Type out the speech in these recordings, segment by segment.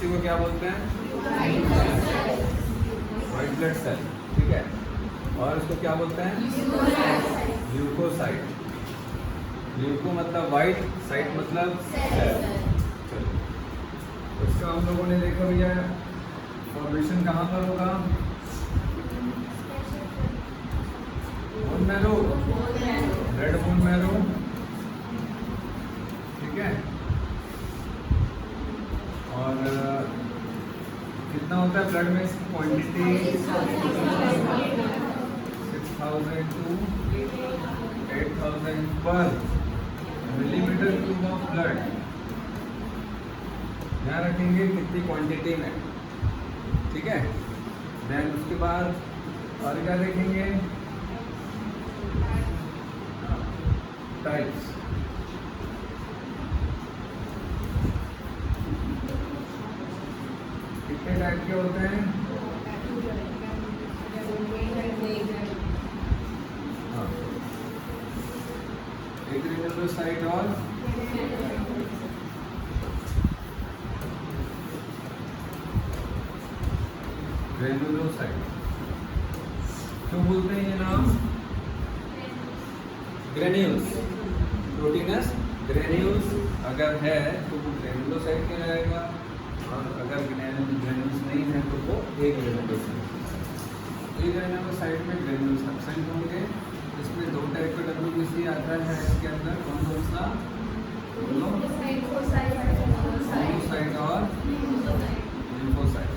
इसी को क्या बोलते हैं? व्हाइट ब्लड सेल, ठीक है। और इसको क्या बोलते हैं? ल्यूकोसाइट। ल्यूको मतलब व्हाइट, साइट मतलब सेल। चलो, इसका हम लोगों ने देखा भैया फॉर्मेशन कहाँ पर होगा? Bone marrow, red bone marrow, ठीक है। और कितना होता है ब्लड में इसकी क्वांटिटी? 6000 टू 8000 पर मिलीमीटर क्यूब ऑफ ब्लड। ध्यान रखेंगे कितनी क्वांटिटी में, ठीक है। देन उसके बाद और क्या देखेंगे? टाइप्स। कितने टाइप के होते हैं? हाँ, एक ग्रेनुलोसाइट और ग्रेनुलोसाइट। क्यों बोलते हैं ये नाम? ग्रेन्यूल्स, प्रोटीनस ग्रेन्यूल्स अगर है तो वो ग्रेनुलोसाइट कहलाएगा, और अगर ग्रेन्यूल्स नहीं है तो वो एक ग्रेनुलोसाइट। एक ग्रेनुलोसाइट में ग्रेन्यूल्स एब्सेंट होंगे। इसमें दो टाइप का WBC आता है इसके अंदर, कौन कौन सा? मोनोसाइट और लिम्फोसाइट।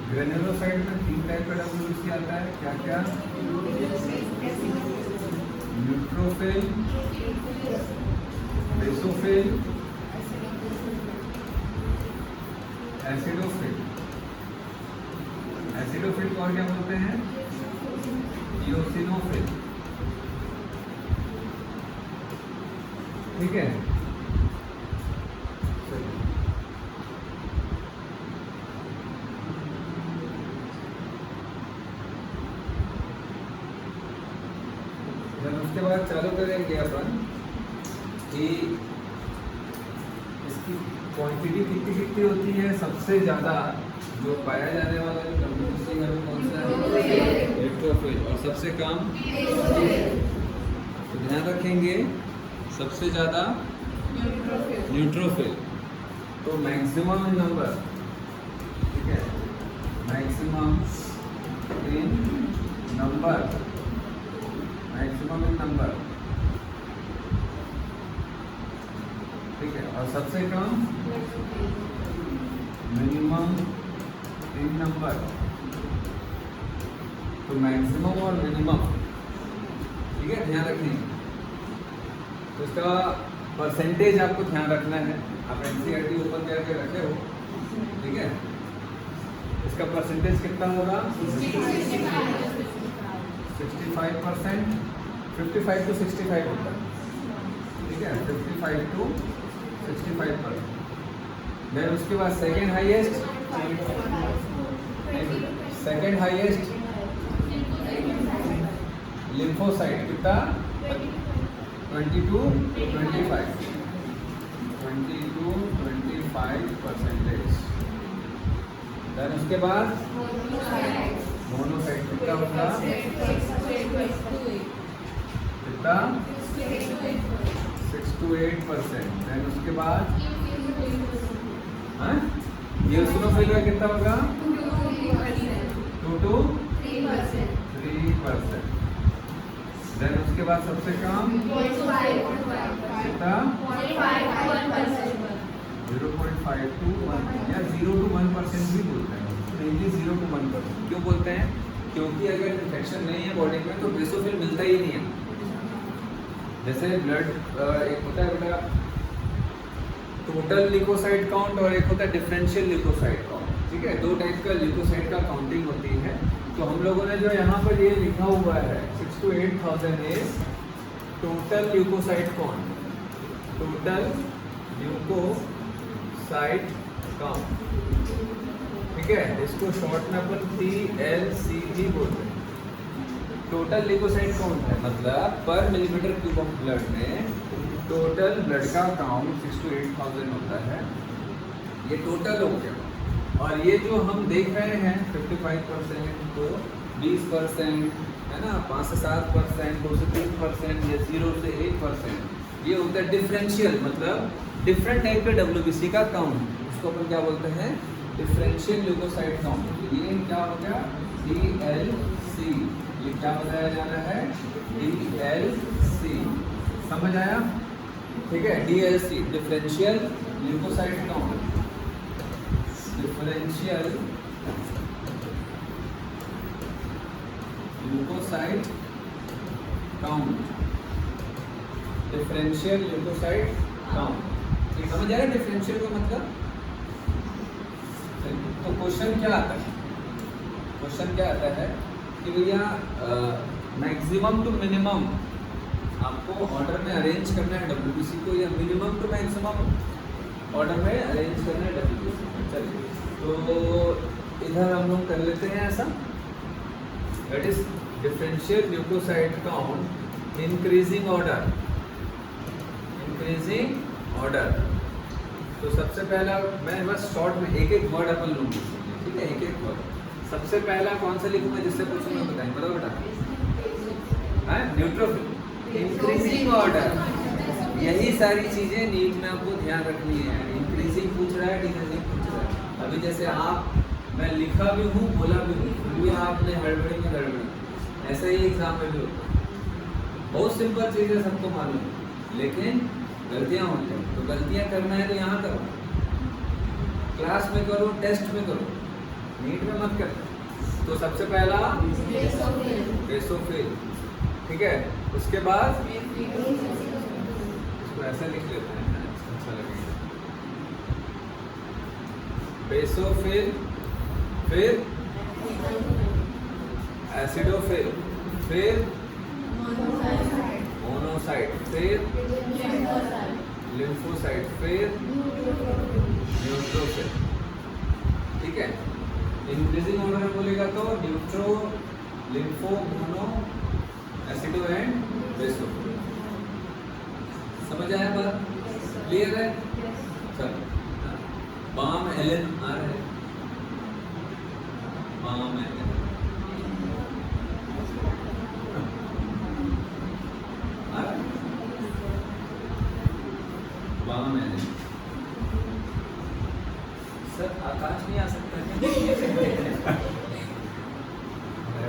ग्रेनुलोसाइट में तीन टाइप का WBC आता है, क्या क्या? Neutrophil, basophil, acidophil. एसिडोफिल को और क्या बोलते हैं? इओसिनोफिल, ठीक है। उसके बाद चालू करेंगे अपन कि इसकी क्वांटिटी कितनी कितनी होती है। सबसे ज़्यादा जो पाया जाने वाला जो WBC है वो कौन सा है? न्यूट्रोफिल। और सबसे कम? तो ध्यान रखेंगे सबसे ज़्यादा न्यूट्रोफिल। तो मैक्सिमम इन नंबर, ठीक है, maximum in number, maximum in number, ठीक है। और सबसे कम मिनिमम इन नंबर। तो मैक्सिमम और मिनिमम, ठीक है, ध्यान रखिए। तो इसका परसेंटेज आपको ध्यान रखना है। आप NCERT ओपन करके रखे हो, ठीक है। इसका परसेंटेज कितना होगा? 65%, 55 to 65 होता है, ठीक है, 55 to 65%। देन उसके बाद सेकेंड हाईएस्ट लिम्फोसाइट कितना? 20 to 25%। देन उसके बाद मोनोसाइट कितना होगा? कितना? 6 to 8%। देन उसके बाद इओसिनोफिल में कितना होगा? 2 to 3%। देन उसके बाद सबसे कम कितना? 0.5 to 1 या 0 to 1% भी बोलते हैं। Mainly 0 to 1%। क्यों बोलते हैं? क्योंकि अगर इन्फेक्शन नहीं है बॉडी में तो बेसोफिल मिलता ही नहीं है। जैसे ब्लड एक होता है बेटा टोटल ल्यूकोसाइट काउंट और एक होता है डिफरेंशियल ल्यूकोसाइट काउंट, ठीक है। दो टाइप का ल्यूकोसाइट का काउंटिंग होती है। तो हम लोगों ने जो यहाँ पर ये लिखा हुआ है 6 to 8000 is total leucocyte count, total leucocyte count, ठीक है। इसको शॉर्ट में अपन TLC भी बोलते हैं, टोटल ल्यूकोसाइट काउंट है, मतलब पर मिलीमीटर क्यूब ऑफ ब्लड में टोटल ब्लड का काउंट 6 to 8,000 होता है। ये टोटल हो गया। और ये जो हम देख रहे हैं 55% तो 20% है ना, 5 से 7%, 2 से 3% या 0 से 1%, ये होता है डिफरेंशियल, मतलब डिफरेंट टाइप के WBC का काउंट। उसको अपन क्या बोलते हैं? Differential leukocyte count. ये क्या हो गया? DLC। ये क्या बताया जा रहा है? DLC। समझ आया? ठीक है, DLC differential leukocyte count. Differential leukocyte count. Differential leukocyte count. ये समझ आया डिफरेंशियल का मतलब? तो क्वेश्चन क्या आता है? क्वेश्चन क्या आता है कि भैया मैक्सिमम टू मिनिमम आपको ऑर्डर में अरेंज करना है WBC को, या मिनिमम टू मैक्सिमम ऑर्डर में अरेंज करना है WBC को। चलिए, तो इधर हम लोग कर लेते हैं ऐसा। That is differential leukocyte count increasing order. Increasing order. तो सबसे पहला मैं बस शॉर्ट में एक एक वर्ड अपन लूँगी, ठीक है? एक एक वर्ड। सबसे पहला कौन सा लिखूंगा जिससे पूछूंगा? बताएं, बताओ बेटा। न्यूट्रोफिल। Increasing order. यही सारी चीजें नीट में आपको ध्यान रखनी है। इंक्रीजिंग पूछ रहा है, डिक्रीजिंग पूछ रहा है। अभी जैसे आप, मैं लिखा भी हूँ, बोला भी हूँ, फिर भी आपने हड़बड़ी में गड़बड़ी, ऐसा ही एग्जाम में भी होता है। बहुत सिंपल चीज़ है, सबको मालूम है, लेकिन गलतियाँ होती हैं। तो गलतियाँ करना है तो यहाँ करो, क्लास में करो, टेस्ट में करो, नीट में मत करो। तो सबसे पहला बेसोफिल, ठीक है? उसके बाद इसको ऐसा लिख लेते हैं, अच्छा लगेगा। बेसोफिल, फिर एसिडोफिल, फिर मोनोसाइट, फिर लिम्फोसाइट, फिर न्यूट्रोफिल। ठीक है? इंक्रीजिंग ऑर्डर में बोलेगा तो न्यूट्रो, लिम्फो, मोनो, एसिडो एंड बेसोफिल। समझ आया बात? क्लियर है? चलो, बाम एलन आ रहा है। बाम एलन आ रहा है। बाम एलन सर, आकाश नहीं आ सकता क्या?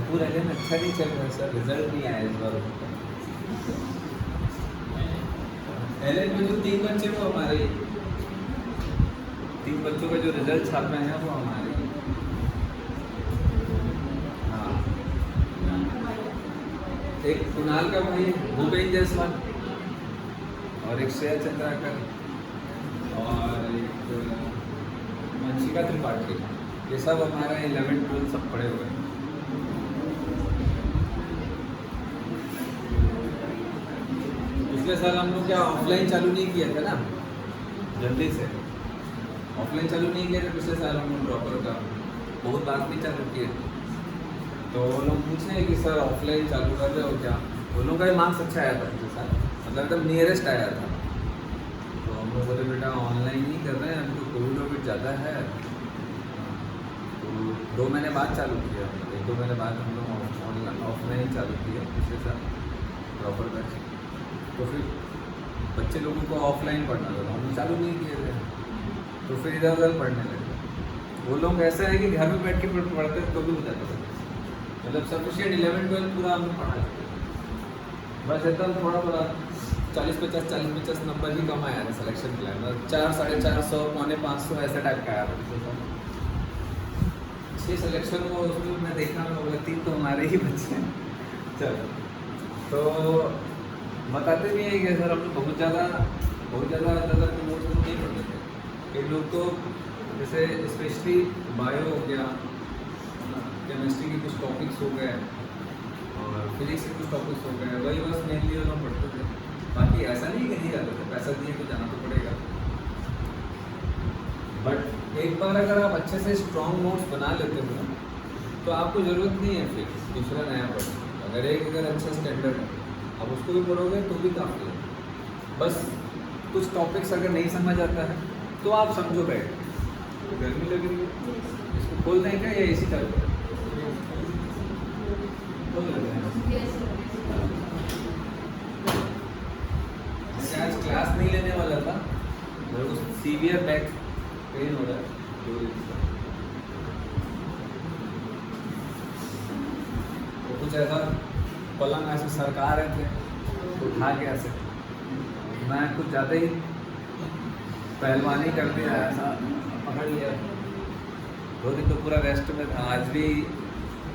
पूरा एलन अच्छा नहीं चल रहा सर, रिजल्ट नहीं आया इस बार। एलन में जो 3 बच्चे वो हमारे, 3 बच्चों का जो रिजल्ट छापे हैं वो हमारे। हाँ, एक कुणाल का भाई भूपेन जायसवाल, और एक श्रेया चंद्राकर, और एक वंशिका त्रिपाठी। ये सब हमारा 11th 12th सब पढ़े हुए हैं। पिछले साल हम लोग क्या ऑफलाइन चालू नहीं किया था ना, जल्दी से ऑफलाइन चालू नहीं किया था पिछले साल हम लोग ड्रॉपर का, बहुत बात नहीं चालू किए। तो वो लोग पूछे कि सर ऑफलाइन चालू कर रहे हो क्या? वो लोगों का भी मार्क्स अच्छा आया था पिछले साल, मतलब एकदम नियरेस्ट आया था। तो हम लोग बोले बेटा ऑनलाइन नहीं कर रहे हैं, हमको कोविड वोविड ज़्यादा है। तो 2 महीने बाद चालू किया, 1-2 महीने बाद हम लोग ऑनलाइन ऑफलाइन चालू किया पिछले साल ड्रॉपर बैच। तो फिर बच्चे लोगों को ऑफलाइन पढ़ना था, हम लोग चालू नहीं किए थे, तो फिर इधर उधर पढ़ने लगे। वो लोग ऐसा है कि घर में बैठ के पढ़ते तो भी हो जाता था, मतलब सफिशिएंट 11th 12th पूरा हमने पढ़ा है। बस एकदम थोड़ा थोड़ा 40-50 नंबर ही कम आया था सिलेक्शन के लिए, मतलब 400-450, 450 ऐसा टाइप का आया था। 6 सिलेक्शन हुआ उसमें, मैं देखा मैं बोला 3 तो हमारे ही बच्चे हैं। चलो, तो बताते भी हैं कि सर हम लोग बहुत ज़्यादा के नोट्स नहीं पढ़ते थे। कई लोग तो जैसे स्पेशली बायो हो गया, केमिस्ट्री के कुछ टॉपिक्स हो गए, और फिजिक्स के कुछ टॉपिक्स हो गए, वही बस मेनली वो लोग पढ़ते थे। बाकी ऐसा नहीं कि नहीं जाते थे, पैसा दिए तो जाना तो पड़ेगा। बट एक बार अगर आप अच्छे से स्ट्रॉन्ग नोट्स बना लेते हो तो आपको ज़रूरत नहीं है फिर दूसरा नया पढ़ने। अगर एक अगर अच्छा स्टैंडर्ड है, अब उसको भी पढ़ोगे तो भी काफ़ी है। बस कुछ टॉपिक्स अगर नहीं समझ आता है तो आप समझो बैठ, तो गर्मी लग रही है, इसको खोल दें क्या या एसी चालू है? खोल देते हैं। आज क्लास नहीं लेने वाला था, मेरे को सीवियर बैक पेन हो रहा है 2 दिन से। तो कुछ ऐसा पलंग ऐसे सरका रहे थे, उठा के ऐसे मैं कुछ ज़्यादा ही पहलवानी कर दिया, ऐसा पकड़ लिया। 2 दिन तो पूरा रेस्ट में था, आज भी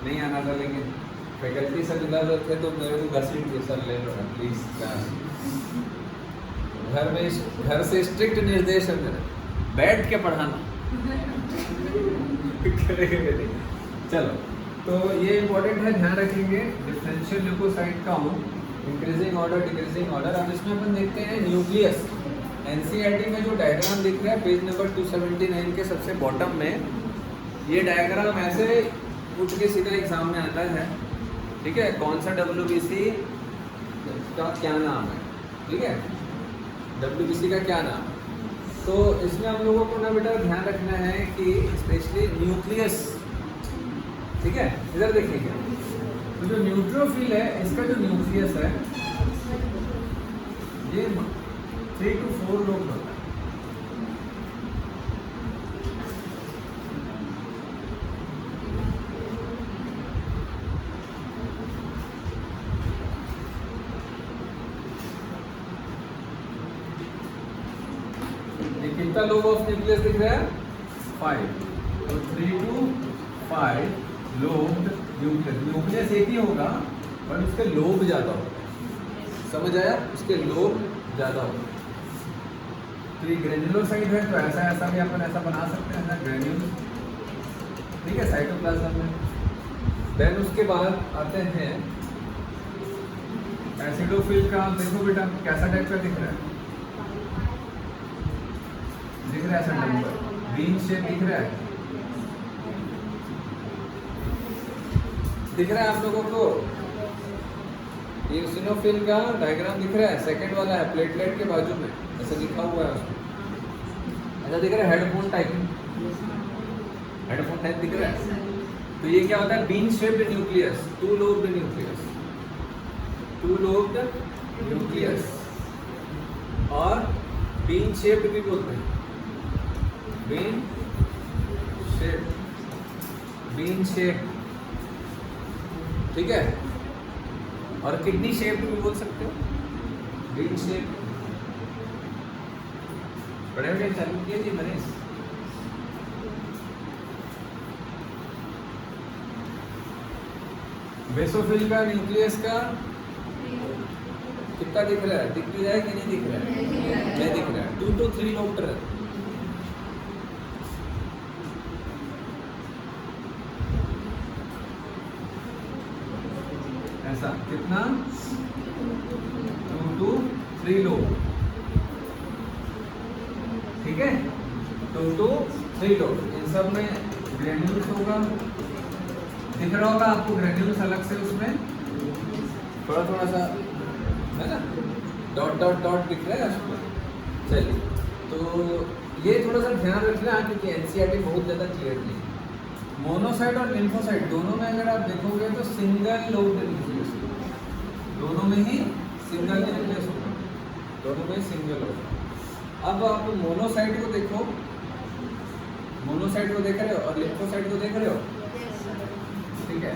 नहीं आना था, लेकिन फैकल्टी से मिला रहे थे तो मेरे को घसीट के सर ले लो प्लीज़ क्लास। घर से स्ट्रिक्ट निर्देश है मेरा, बैठ के पढ़ाना। चलो, तो ये इम्पोर्टेंट है, ध्यान रखेंगे। Differential leukocyte count, increasing order decreasing order. अब इसमें अपन देखते हैं न्यूक्लियस। एनसीईआरटी में जो डायग्राम दिख रहा है पेज नंबर 279 के सबसे बॉटम में, ये डायग्राम ऐसे उठ के सीधा एग्जाम में आता है, ठीक है। कौन सा WBC का क्या नाम है, ठीक है, WBC का क्या नाम है। तो इसमें हम लोगों को ना बेटा ध्यान रखना है कि स्पेशली न्यूक्लियस, ठीक है। इधर देखिएगा, तो जो न्यूट्रोफिल है इसका जो न्यूक्लियस है ये 3 to 4 लोग होता है। कितना लोब ऑफ न्यूक्लियस दिख रहा है? 5। तो 3 to 5 लोब्ड न्यूक्लियस। न्यूक्लियस एक ही होगा पर उसके लोब ज़्यादा होगा, समझ आया? उसके लोब ज़्यादा होगा। तो ये ग्रेन्युलोसाइट है, तो ऐसा भी अपन ऐसा बना सकते हैं ना, ग्रेन्यूल, ठीक है, साइटोप्लाज्म में। देन उसके बाद आते हैं एसिडोफिल का। देखो बेटा कैसा टाइप का दिख रहा है, दिख रहा है ऐसा नंबर, बीन शेप दिख रहा है, दिख रहा है आप लोगों को? ये इसिनोफिल का डायग्राम दिख रहा है, सेकंड वाला है प्लेटलेट के बाजू में, ऐसा लिखा हुआ है उसमें, ऐसा दिख रहा है, हेडफोन टाइप, हेडफोन टाइप दिख रहा है। तो ये क्या होता है? Bean shaped nucleus, 2 lobed nucleus, 2 lobed nucleus, और बीन शेप्ड भी बोलते हैं, बीन शेप, बीन शेप, ठीक है। और किडनी शेप भी बोल सकते हो, बीन शेप। बड़े बड़े चालू किए जी मनीष। बेसोफिल का न्यूक्लियस का कितना दिख रहा है? दिख भी रहा है कि नहीं दिख रहा है? नहीं दिख रहा है। 2 to 3 लोब्ड है। ऐसा कितना? 2 to 3 लोब, ठीक है, 2 to 3 लोब। इन सब में ग्रेन्यूल्स होगा, दिख रहा होगा आपको ग्रेन्यूल्स अलग से, उसमें थोड़ा सा है ना, डॉट डॉट डॉट दिख रहा है उसमें। चलिए, तो ये थोड़ा सा ध्यान रखना क्योंकि एनसीईआरटी बहुत ज़्यादा क्लियर नहीं है। मोनोसाइट और लिम्फोसाइट दोनों में अगर आप देखोगे तो सिंगल लोब्ड न्यूक्लियस, दोनों में ही सिंगल न्यूक्लियस होगा, दोनों में सिंगल होगा। अब आप मोनोसाइट को देखो, मोनोसाइट को देख रहे हो और लिम्फोसाइट को देख रहे हो, ठीक है।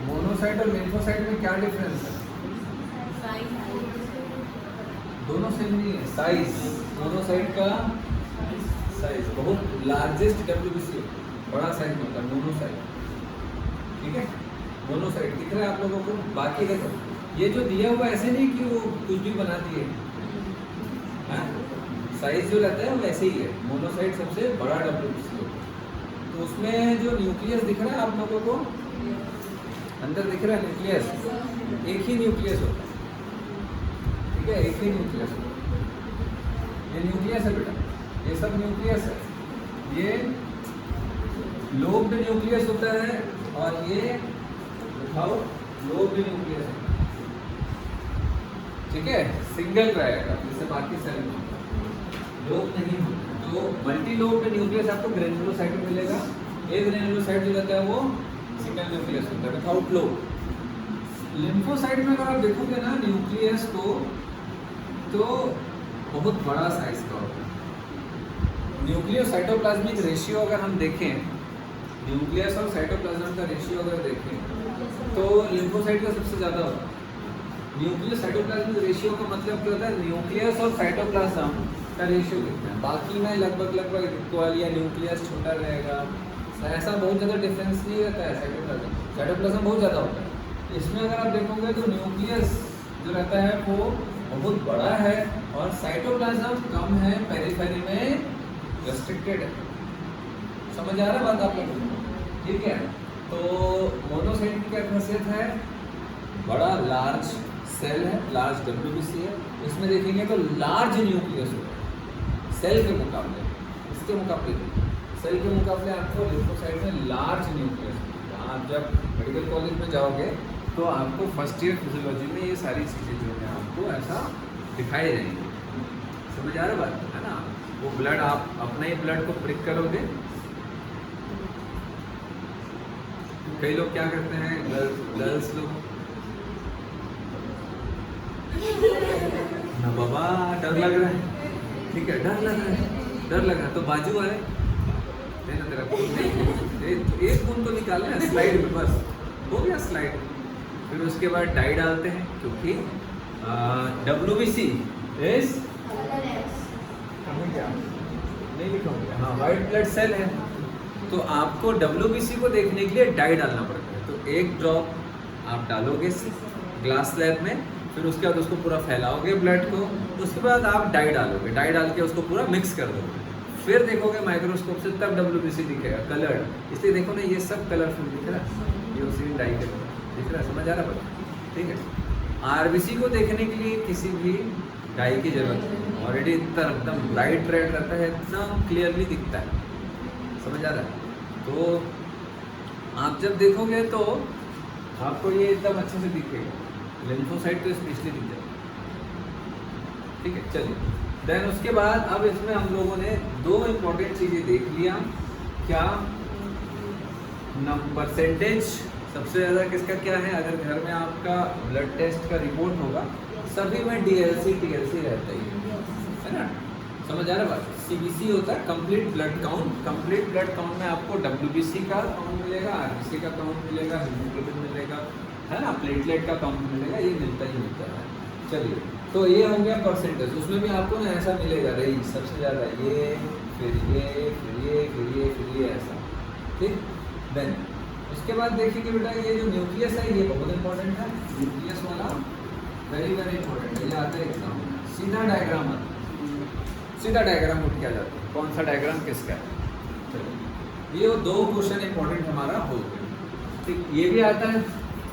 मोनोसाइट और लिम्फोसाइट में क्या डिफरेंस है? दोनों सेम नहीं है, साइज। मोनोसाइट का साइज बहुत लार्जेस्ट WBC, बड़ा साइज होता है मोनोसाइट, ठीक है। मोनोसाइट दिख रहा है आप लोगों को? बाकी देखो ये जो दिया हुआ ऐसे नहीं कि वो कुछ भी बना दिए, साइज जो रहता है वो वैसे ही है। मोनोसाइट सबसे बड़ा WBC होता है। तो उसमें जो न्यूक्लियस दिख रहा है आप लोगों को, अंदर दिख रहा है न्यूक्लियस, एक ही न्यूक्लियस होता है, ठीक है, एक ही न्यूक्लियस होता है। ये न्यूक्लियस है बेटा, ये सब न्यूक्लियस है। ये लोब्ड न्यूक्लियस होता है और ये दिखाओ लोब भी न्यूक्लियस है, ठीक है, सिंगल रहेगा जैसे बाकी सेल में लोब नहीं होता। तो मल्टी लोब में न्यूक्लियस आपको ग्रेनुलोसाइट में मिलेगा। एक ग्रेनुलोसाइट जो रहता है वो सिंगल न्यूक्लियस होता है विदाउट लोब। लिम्फोसाइट में अगर आप देखोगे ना न्यूक्लियस को तो बहुत बड़ा साइज का होता है। न्यूक्लियोसाइटोप्लाज्मिक रेशियो अगर हम देखें, न्यूक्लियस और साइटोप्लाज्म का रेशियो अगर देखें तो लिम्फोसाइट का सबसे ज़्यादा होता है। न्यूक्लियस साइटोप्लाज्मिक रेशियो का मतलब क्या होता है, न्यूक्लियस और साइटोप्लाज्म का रेशियो कितना है। बाकी में लगभग इक्वल या न्यूक्लियस छोटा रहेगा, ऐसा बहुत ज़्यादा डिफरेंस नहीं रहता है। साइटोप्लाज्म बहुत ज़्यादा होता है। इसमें अगर आप देखोगे तो न्यूक्लियस जो रहता है वो बहुत बड़ा है और साइटोप्लाज्म कम है, पेरिफेरी में रेस्ट्रिक्टेड है। समझ आ रहा है बात आप लोगों को? ठीक है। तो मोनोसाइट की क्या खासियत है, बड़ा लार्ज सेल है, लार्ज WBC है। इसमें देखेंगे तो लार्ज न्यूक्लियस होता है सेल के मुकाबले, इसके मुकाबले सेल के मुकाबले आपको लिम्फोसाइट में लार्ज न्यूक्लियस होता है। आप जब मेडिकल कॉलेज में जाओगे तो आपको फर्स्ट ईयर फिजियोलॉजी में ये सारी चीज़ें जो है आपको ऐसा दिखाई देंगी। समझ आ रहा बात है ना? वो ब्लड आप अपना ही ब्लड को प्रिक करोगे। कई लोग क्या करते हैं, गर्ल्स लोग, ना बाबा डर लग रहा है, ठीक है, डर लग रहा है तो बाजू वाले देना तेरा खून नहीं, एक खून तो निकालना है स्लाइड में, बस हो गया स्लाइड। फिर उसके बाद डाई डालते हैं क्योंकि WBC इज नहीं लिखा, हाँ वाइट ब्लड सेल है। तो आपको WBC को देखने के लिए डाई डालना पड़ता है। तो एक ड्रॉप आप डालोगे ग्लास स्लैब में, फिर उसके बाद उसको पूरा फैलाओगे ब्लड को, उसके बाद आप डाई डालोगे, डाई डाल के उसको पूरा मिक्स कर दोगे, फिर देखोगे माइक्रोस्कोप से, तब WBC दिखेगा कलर्ड। इसलिए देखो ना ये सब कलरफुल दिख रहा है, ये उसी डाई के दिख रहा है। समझ आ रहा है? ठीक है। RBC को देखने के लिए किसी भी डाई की जरूरत नहीं, ऑलरेडी इतना एकदम ब्राइट रेड रहता है, इतना क्लियरली दिखता है। समझ आ रहा है? तो आप जब देखोगे तो आपको ये एकदम अच्छे से दिखेगा। लिम्फोसाइट तो स्पेशली दिख जाएगा। ठीक है, चलिए देन उसके बाद अब इसमें हम लोगों ने दो इम्पोर्टेंट चीज़ें देख लिया। क्या परसेंटेज सबसे ज़्यादा किसका क्या है? अगर घर में आपका ब्लड टेस्ट का रिपोर्ट होगा, सभी में DLC TLC रहता ही है ना? समझ आ रहा है बात? CBC होता है complete blood count. Complete blood count में आपको WBC का काउंट मिलेगा, RBC का काउंट मिलेगा, हीमोग्लोबिन मिलेगा, है ना, प्लेटलेट का काउंट मिलेगा, ये मिलता ही मिलता है। चलिए, तो ये हो गया परसेंटेज। उसमें भी आपको ना ऐसा मिलेगा रेंज, सबसे ज़्यादा ये, फिर ये, फिर ये, फिर ये, फिर ये, ऐसा। ठीक, देन उसके बाद देखिए बेटा ये जो न्यूक्लियस है ये बहुत इंपॉर्टेंट है। न्यूक्लियस वाला वेरी वेरी इंपॉर्टेंट है। ये आता है एग्जाम, सीधा डायग्राम आता है, सीधा डायग्राम उठ के आ जाता है, कौन सा डायग्राम किसका है। चलो, ये दो क्वेश्चन इंपॉर्टेंट हमारा हो गया। ठीक, ये भी आता है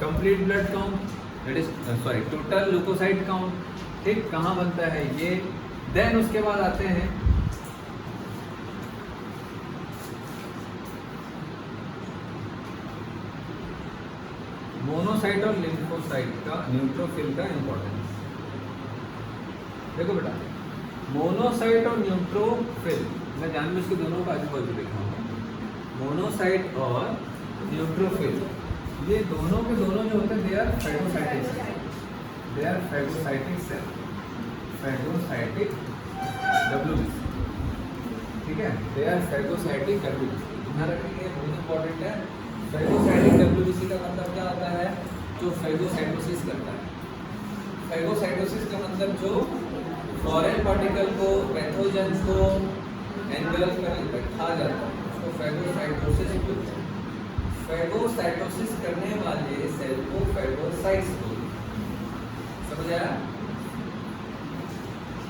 complete blood count, that is sorry total leucocyte count. ठीक, कहाँ बनता है ये। देन उसके बाद आते हैं मोनोसाइट और लिम्फोसाइट का, न्यूट्रोफिल का इंपॉर्टेंस। देखो बेटा, मोनोसाइट और न्यूट्रोफिल, मैं जानबूझ के दोनों का आजू बाजू दिखाऊंगा। मोनोसाइट और न्यूट्रोफिल, ये दोनों के दोनों जो होते हैं they are phagocytic cell, they are phagocytic cell, phagocytic WBC। ठीक है, दे आर फैगोसाइटिक WBC। ध्यान रखेंगे, बहुत इंपॉर्टेंट है। फैगोसाइटिक WBC का मतलब क्या होता है? जो फैगोसाइटोसिस करता है। फैगोसाइटोसिस का मतलब जो फॉरेन पार्टिकल को, पैथोजन को एनवेलप कर लेता है, खा जाता है, उसको फैगोसाइटोसिस बोलते हैं। फैगोसाइटोसिस करने वाले सेल को फैगोसाइट्स बोलते हैं। समझ आया?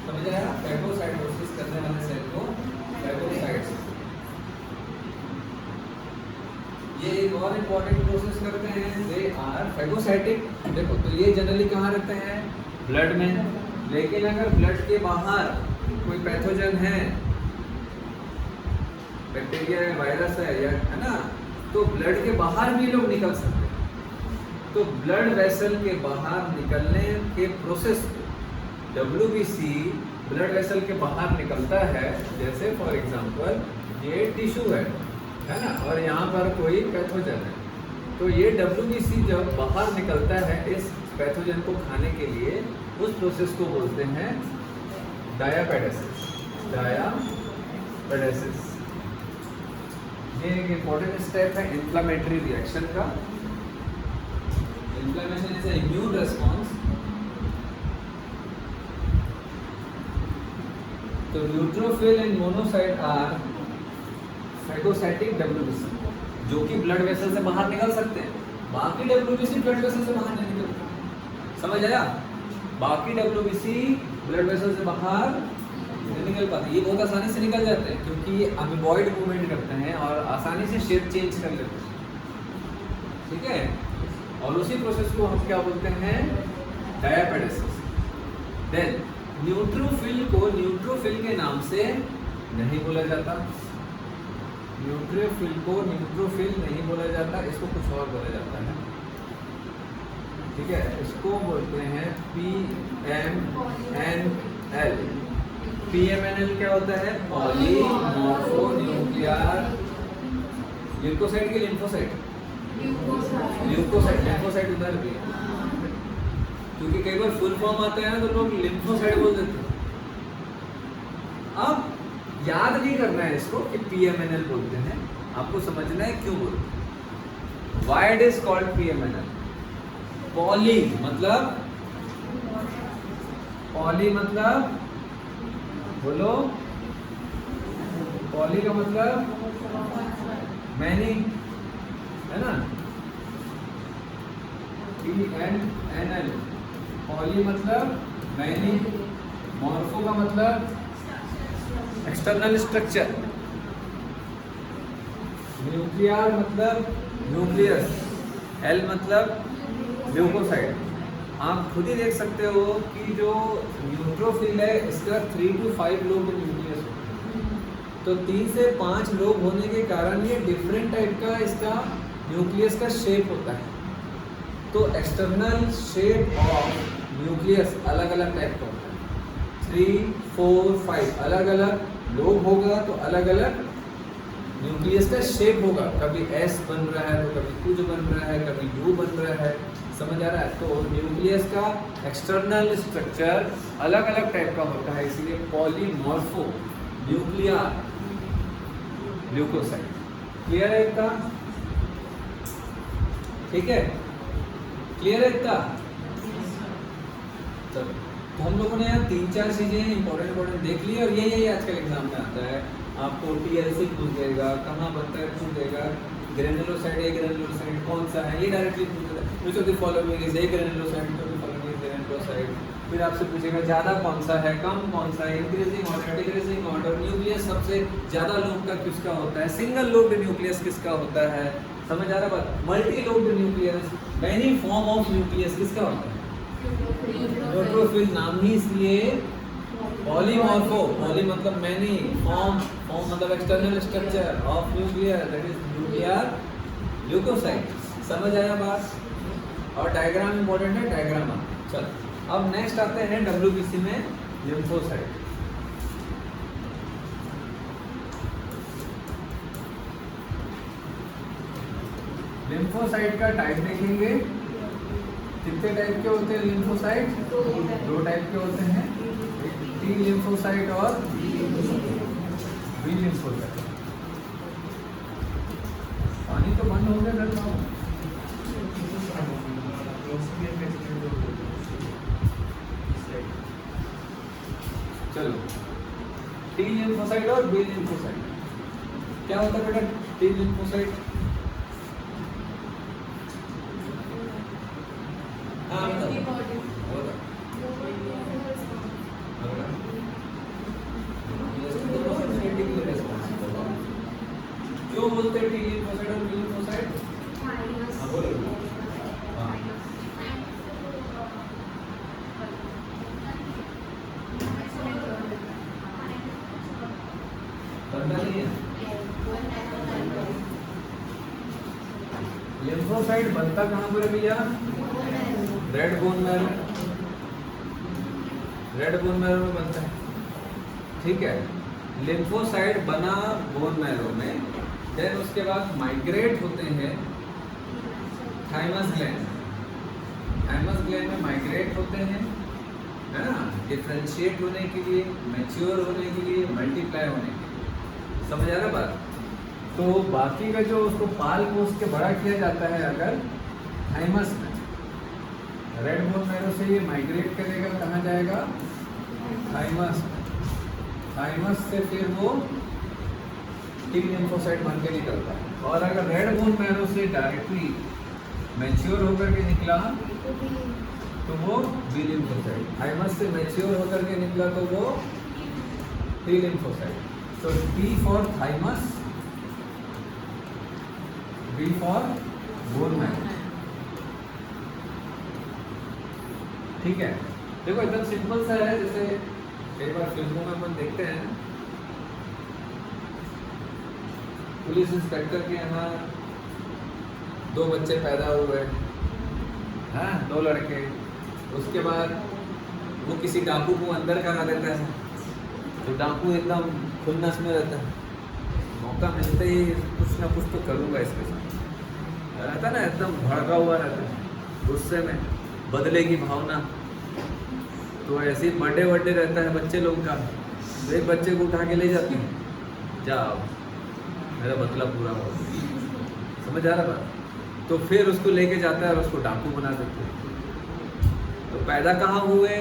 समझ आया? फैगोसाइटोसिस करने वाले सेल को फैगोसाइट्स। ये एक और इम्पॉर्टेंट प्रोसेस करते हैं, दे आर फैगोसाइटिक। देखो, तो ये जनरली कहाँ रहते हैं? ब्लड में। लेकिन अगर ब्लड के बाहर कोई पैथोजन है, बैक्टीरिया है, वायरस है, या है ना, तो ब्लड के बाहर भी लोग निकल सकते हैं। तो ब्लड वेसल के बाहर निकलने के प्रोसेस को WBC ब्लड वेसल के बाहर निकलता है। जैसे फॉर एग्जांपल ये टिश्यू है ना, और यहाँ पर कोई पैथोजन है, तो ये WBC जब बाहर निकलता है इस पैथोजन को खाने के लिए, उस प्रोसेस को बोलते हैं डायापेडेसिस। डायापेडेसिस ये एक इम्पोर्टेंट स्टेप है इन्फ्लेमेटरी रिएक्शन का। Inflammation is a immune response. तो neutrophil and monocyte are phagocytic WBC, जो कि ब्लड वेसल से बाहर निकल सकते हैं। बाकी WBC ब्लड वेसल से बाहर नहीं निकलते, समझ आया? बाकी WBC ब्लड वेसल से बाहर नहीं निकल पाते, ये बहुत आसानी से निकल जाते हैं क्योंकि ये अमीबॉइड मूवमेंट करते हैं और आसानी से शेप चेंज कर लेते हैं, ठीक है? और उसी प्रोसेस को हम क्या बोलते हैं? डायापेडेसिस। देन न्यूट्रोफिल को न्यूट्रोफिल के नाम से नहीं बोला जाता। न्यूट्रोफिल को न्यूट्रोफिल नहीं बोला जाता, इसको कुछ और बोला जाता है, ठीक है? इसको बोलते हैं PMNL। PMNL क्या होता है? पॉलीमॉर्फोन्यूक्लियर ल्यूकोसाइट के लिम्फोसाइट, लिम्फोसाइट उधर भी है, क्योंकि कई बार फुल फॉर्म आता है ना तो लोग लिम्फोसाइट बोल देते हैं। अब याद नहीं करना है इसको कि PMNL बोलते हैं, आपको समझना है क्यों बोलते हैं। Why it is called PMNL? Poly मतलब बोलो, पॉली का मतलब मैनी है ना, PNNL। पॉली मतलब मैनी, मॉर्फो का मतलब एक्सटर्नल स्ट्रक्चर, न्यूक्लियर मतलब न्यूक्लियस, L मतलब ल्यूकोसाइट। आप खुद ही देख सकते हो कि जो न्यूट्रोफिल है इसका 3 to 5 लोब न्यूक्लियस होता है, तो 3 से 5 लोब होने के कारण ये डिफरेंट टाइप का इसका न्यूक्लियस का शेप होता है। तो एक्सटर्नल शेप ऑफ न्यूक्लियस अलग अलग टाइप का होता है, 3, 4, 5 अलग अलग लोब होगा तो अलग अलग न्यूक्लियस का शेप होगा। कभी S बन रहा है तो कभी कुछ बन रहा है, कभी U बन रहा है, समझ आ रहा है? तो न्यूक्लियस का एक्सटर्नल स्ट्रक्चर अलग अलग टाइप का होता है, इसलिए पॉलीमॉर्फो न्यूक्लियर ल्यूकोसाइट। क्लियर है इतना? ठीक है, क्लियर है इतना? चलो, तो हम लोगों ने यहाँ 3-4 चीजें इंपॉर्टेंट देख ली, और यही आजकल एग्जाम में आता है। आपको TLC पूछ देगा, कहाँ बनता है पूछ देगा, ग्रेनुलोसाइट ए ग्रेनुलोसाइट कौन सा है ये डायरेक्टली पूछ देगा, which of the following is a granulocyte, which of the following is granulocyte। फिर आपसे पूछेगा ज़्यादा कौन सा है, कम कौन सा है, increasing order, decreasing order, nucleus सबसे ज़्यादा लोब का किसका होता है, सिंगल लोब्ड न्यूक्लियस किसका होता है, समझ आ रहा बात? Multi lobed nucleus, many form of nucleus किसका होता है? न्यूट्रोफिल नाम ही इसलिए पॉलीमॉर्फो, पॉली मतलब मैनी, फॉर्म मतलब external structure of nuclear, that is nuclear leukocyte. समझ आया बात? और डायग्राम इंपॉर्टेंट है, डायग्राम। चलो, अब नेक्स्ट आते हैं WBC में लिम्फोसाइट। लिम्फोसाइट का टाइप देखेंगे, कितने टाइप के होते हैं लिम्फोसाइट? 2 टाइप के होते हैं, T लिम्फोसाइट और B लिम्फोसाइट। पानी तो बंद हो गया था। चलो, T लिम्फोसाइट और B लिम्फोसाइट क्या होता है बेटा? T लिम्फोसाइट क्यों बोलते हैं T लिम्फोसाइट और B लिम्फोसाइट? हाँ बोलो। बनता नहीं है। लिम्फोसाइट बनता कहाँ पर है भैया? Red bone marrow, red bone marrow में बनता है, ठीक है। लिम्फोसाइट बना बोन मैरो में, देन उसके बाद माइग्रेट होते हैं थाइमस ग्लैंड, थाइमस ग्लैंड में माइग्रेट होते हैं, है ना, डिफ्रेंशिएट होने के लिए, मैच्योर होने के लिए, मल्टीप्लाई होने के लिए। समझ आ रहा बात? तो बाकी का जो उसको पाल पोस के बड़ा किया जाता है अगर थाइमस में, रेड बोन मैरो से ये माइग्रेट करेगा, कहाँ जाएगा? थाइमस में। थाइमस से फिर वो टी लिम्फोसाइट बन के निकलता है। और अगर रेड बोन मैरो से डायरेक्टली मैच्योर होकर के निकला तो वो बी लिम्फोसाइट, थाइमस से मैच्योर होकर के निकला तो वो टी लिम्फोसाइट। तो T for thymus, B for bone marrow, ठीक है। देखो एकदम सिंपल सा है, जैसे कई बार फिल्मों में अपन देखते हैं पुलिस इंस्पेक्टर के यहाँ 2 बच्चे पैदा हुए, हाँ 2 लड़के, उसके बाद वो किसी डाकू को अंदर करा देता है, तो डाकू एकदम खुन्नस में रहता है, मौका मिलते ही कुछ ना कुछ तो करूँगा इसके साथ, रहता ना एकदम भड़का हुआ रहता है, गुस्से में, बदले की भावना। तो ऐसे ही बर्थडे वर्डे रहता है बच्चे लोग का, तो एक बच्चे को उठा के ले जाती है, जाओ मेरा बदला पूरा हो, समझ आ रहा बात? तो फिर उसको लेके जाता है और उसको डाकू बना देते हैं। तो पैदा कहाँ हुए?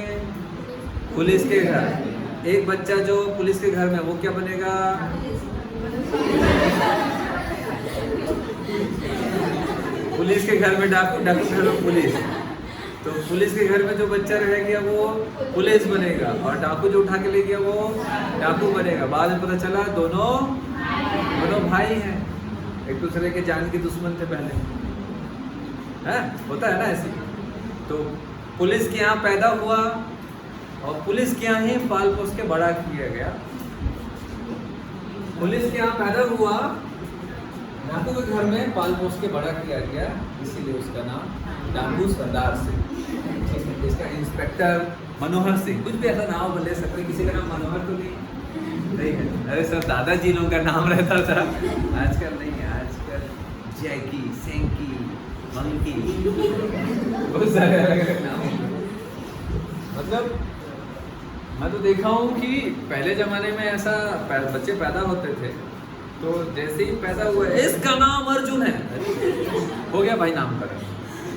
पुलिस के घर। एक बच्चा जो पुलिस के घर में, वो क्या बनेगा? पुलिस के घर में डाकू, डाकू के घर में पुलिस। तो पुलिस के घर में जो बच्चा रह गया वो पुलिस बनेगा, और डाकू जो उठा के ले गया वो डाकू बनेगा। बाद में पता चला दोनों भाई हैं, एक दूसरे के जान के दुश्मन थे पहले, है होता है ना ऐसे। तो पुलिस के यहाँ पैदा हुआ और पुलिस के यहाँ ही पाल पोस के बड़ा किया गया। पुलिस के यहाँ पैदा हुआ, डाकू के घर में पाल पोस के बड़ा किया गया, इसीलिए उसका नाम डाकू सरदार सिंह। इसका इंस्पेक्टर मनोहर सिंह, कुछ भी ऐसा नाम ले सकते, किसी का नाम मनोहर तो नहीं है। अरे सब दादाजी लोगों का नाम रहता था, आजकल नहीं है, आजकल जैकी, सेंकी, मंकी, बहुत सारे अलग नाम। मतलब मैं तो देखा हूँ कि पहले ज़माने में ऐसा बच्चे पैदा होते थे, तो जैसे ही पैदा हुआ इसका नाम अर्जुन है, हो गया भाई नाम करा।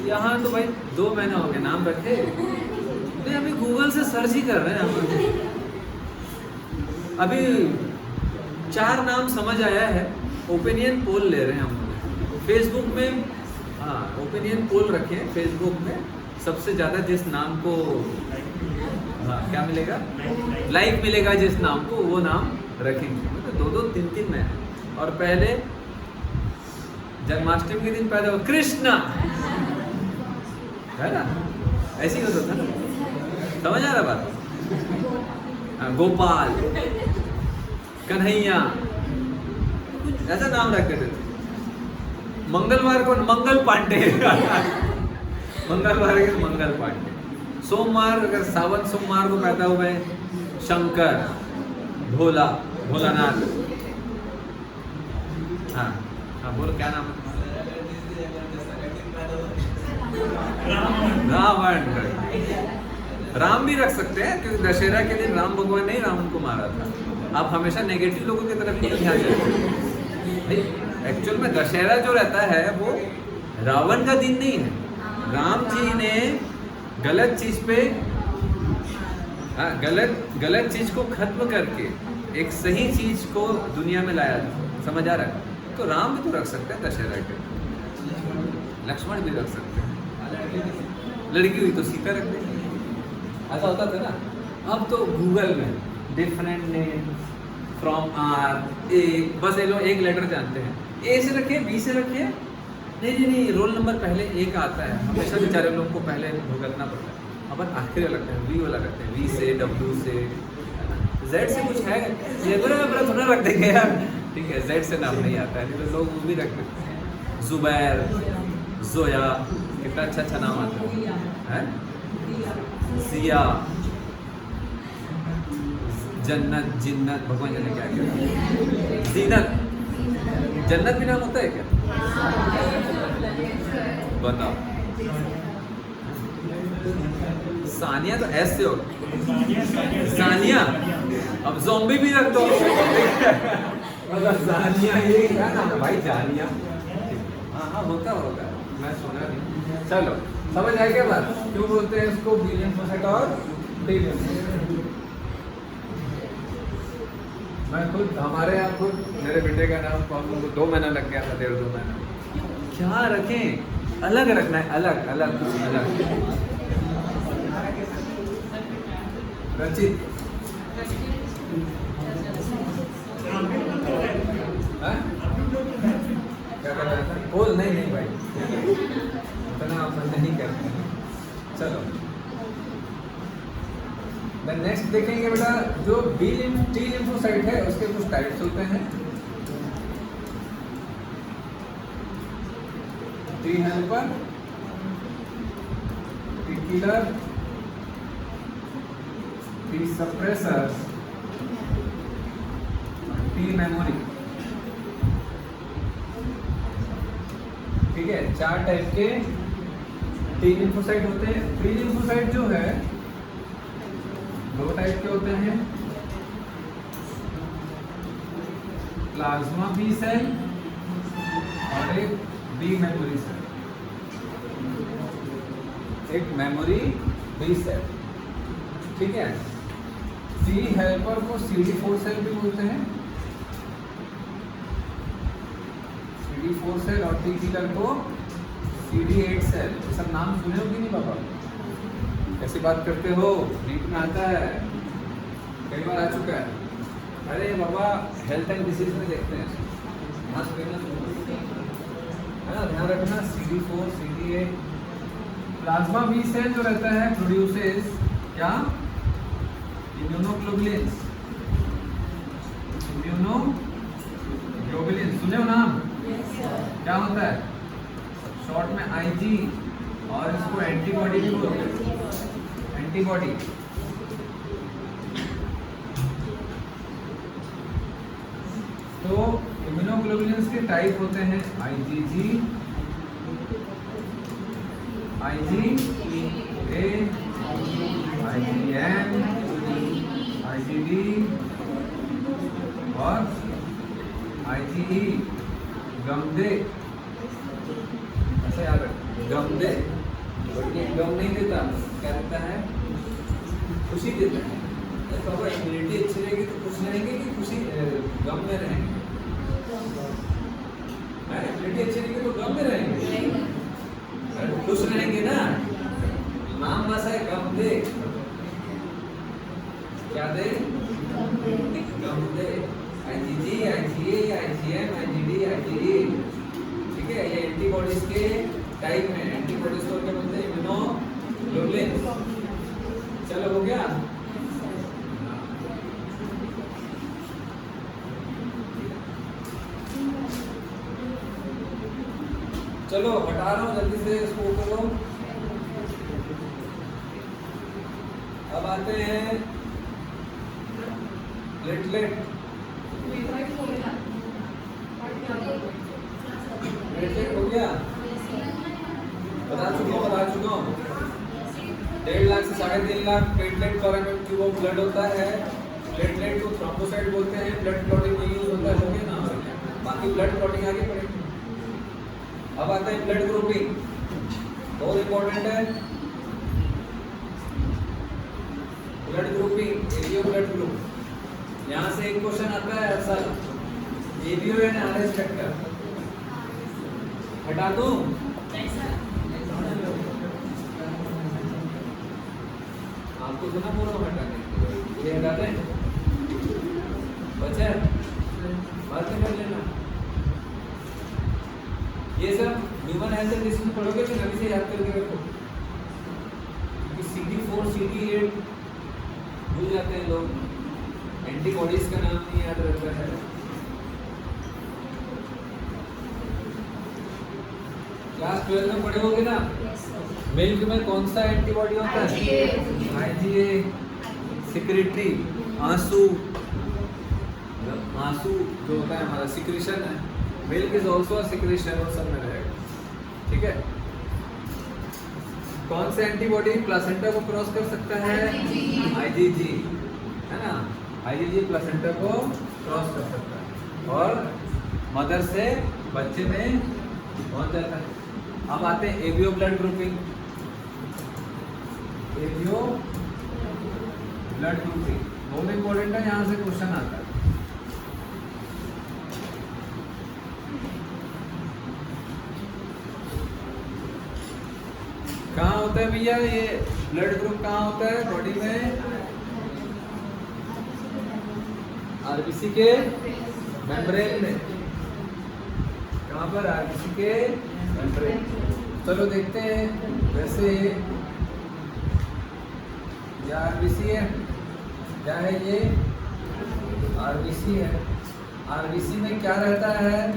यहाँ तो भाई 2 महीना हो गया नाम रखे, तो अभी गूगल से सर्च ही कर रहे हैं हम। अभी 4 नाम समझ आया है, ओपिनियन पोल ले रहे हैं हम फेसबुक में। हाँ ओपिनियन पोल रखे फेसबुक में, सबसे ज़्यादा जिस नाम को क्या मिलेगा, लाइक मिलेगा जिस नाम को, वो नाम रखेंगे। मतलब 2-2, 3-3 महीने। और पहले जन्माष्टमी के दिन पैदा हुआ कृष्णा, है ना, ऐसी होता था ना, समझ आ रहा बात? गोपाल, कन्हैया, ऐसा नाम रख देते थे। मंगलवार को मंगल पांडे मंगलवार के मंगल पांडे। सोमवार, अगर सावन सोमवार को पैदा हुए शंकर, भोला, भोलानाथ। हाँ हाँ बोलो क्या नाम है? रावण। राम भी रख सकते हैं, क्योंकि दशहरा के दिन राम भगवान ने रावण को मारा था। आप हमेशा नेगेटिव लोगों की तरफ नहीं ध्यान देते। एक्चुअल में दशहरा जो रहता है वो रावण का दिन नहीं है। राम जी ने गलत चीज पे गलत चीज को खत्म करके एक सही चीज को दुनिया में लाया था, समझ आ रहा है? तो राम भी तो रख सकते हैं दशहरा के, लक्ष्मण भी रख सकते हैं, लड़की हुई तो सीता रख देंगे, ऐसा होता था ना। अब तो गूगल में डिफरेंट नेम फ्रॉम आर, ए, बस ये लोग एक लेटर जानते हैं, ए से रखिए, बी से रखिए, नहीं, रोल नंबर पहले ए का आता है, हमेशा बेचारे लोगों को पहले भुगतना पड़ता है। अपन आखिर रखते हैं, वी वाला रखते हैं, वी से, डब्ल्यू से, जेड से कुछ है, ये बड़ा थोड़ा रख देंगे यार, ठीक है, जेड से नाम नहीं आता है, तो लोग वो भी रख देते हैं, जुबैर, जोया, कितना अच्छा अच्छा नाम आता है, जिया, जन्नत, जिन्नत, भगवान जाने क्या क्या, जीनत, जन्नत भी नाम होता है क्या? बताओ। सानिया तो ऐसे हो, सानिया, अब ज़ॉम्बी भी रख दो। मतलब जानिया, ये क्या नाम है भाई, जानिया? हाँ हाँ होता होगा, मैं सुना नहीं। चलो समझ आए क्या बात, क्यों बोलते हैं इसको बिलियन परसेंट और ट्रिलियन? मैं खुद, हमारे यहाँ खुद मेरे बेटे का नाम को 2 महीना लग गया था, 1.5-2 महीना। क्या रखें, अलग रखना है, अलग अलग कुछ अलग। रचित, क्या कर रहा था? बोल, नहीं नहीं भाई, इतना अपन नहीं करते। चलो नेक्स्ट देखेंगे बेटा, जो बी टी लिम्फोसाइट है उसके कुछ टाइप्स होते हैं। T helper, T killer, T suppressor, T memory. ठीक है, 4 टाइप के टी लिम्फोसाइट होते हैं। टी लिम्फोसाइट जो है 2 टाइप के होते हैं, प्लाज्मा बी सेल और एक बी मेमोरी सेल, एक मेमोरी बी सेल। ठीक है, टी हेल्पर को CD4 सेल भी बोलते हैं, CD4 सेल, और टी किलर को CD8 सेल। ये सब नाम सुने हो कि नहीं पापा? ऐसी बात करते हो, नीट में आता है, कई बार आ चुका है। अरे बाबा हेल्थ एंड डिसीज में देखते हैं, है ना, ध्यान रखना। CD4, CD8, plasma B cell जो रहता है प्रोड्यूसेस क्या, इम्यूनोग्लोबुलिन्स। इम्यूनोग्लोबुलिन सुने हो नाम? क्या होता है? शॉर्ट में IG, और इसको एंटीबॉडी भी बोलते हैं, एंटीबॉडी। तो इम्यूनोग्लोबुलिन्स के टाइप होते हैं IgG, IgA, IgM, IgD और IgE। गमदे, ऐसा याद रख, गमदे। बट ये गम नहीं देता, क्या देता है? खुशी देता है। तो अगर इम्यूनिटी अच्छी रहेगी तो खुश रहेंगे कि खुशी गम में रहेंगे? इम्यूनिटी अच्छी रहेगी तो गम में रहेंगे, खुश रहेंगे ना। नाम बसा है गम दे, क्या दे? गम दे। IgG, IgA, IgM, IgD, IgE। ठीक है, ये एंटीबॉडीज के टाइप में, एंटीबॉडीज को क्या बोलते हैं? इम्यूनोग्लोबुलिन। चलो हो गया। चलो हटा रहा हूँ जल्दी से इसको करो। अब आते हैं प्लेटलेट। प्लेटलेट हो गया, बता चुका हूँ 1.5 लाख से 3.5 लाख प्लेटलेट पर क्यूब ऑफ ब्लड होता है। प्लेटलेट को थ्रोम्बोसाइट बोलते हैं, ब्लड क्लॉटिंग में यूज होता है। हो गया ना, बाकी ब्लड क्लॉटिंग आगे पड़ेगी। अब आता है ब्लड ग्रुपिंग, बहुत इंपॉर्टेंट है blood grouping. ABO blood group, यहाँ से एक क्वेश्चन आता है हर साल, एबीओ एंड आरएच फैक्टर। हटा दूं? आपको सुना बोल रहा हूँ हटाने, ये हटा दें? बचा बात नहीं कर लेना। ये सब ह्यूमन हेल्थ एंड डिसीज पढ़ोगे तो नवी से याद करके रखो, क्योंकि CD4, CD8 भूल जाते हैं लोग, एंटीबॉडीज का नाम नहीं याद रहता है। क्लास 12 में पढ़े होगे ना। मिल्क में कौन सा एंटीबॉडी होता है? IgA। सिक्रेटरी, आंसू, आंसू जो होता है हमारा सिक्रीशन है। Milk is also a secretion, वो सब में रहेगा। ठीक है। कौन सा एंटीबॉडी प्लासेंटा को क्रॉस कर सकता है? IgG, है ना। IgG प्लासेंटा को क्रॉस कर सकता है और मदर से बच्चे में पहुंच जाता है। अब आते हैं Avio blood grouping. Avio blood grouping बहुत इंपॉर्टेंट है, यहाँ से क्वेश्चन आता है। कहाँ होता है भैया ये ब्लड ग्रुप? कहाँ होता है बॉडी में? आरबीसी के मेम्ब्रेन में। कहाँ पर? आरबीसी के मेम्ब्रेन। चलो देखते हैं। वैसे ये आरबीसी है, क्या है ये? आरबीसी है। आरबीसी में क्या रहता है?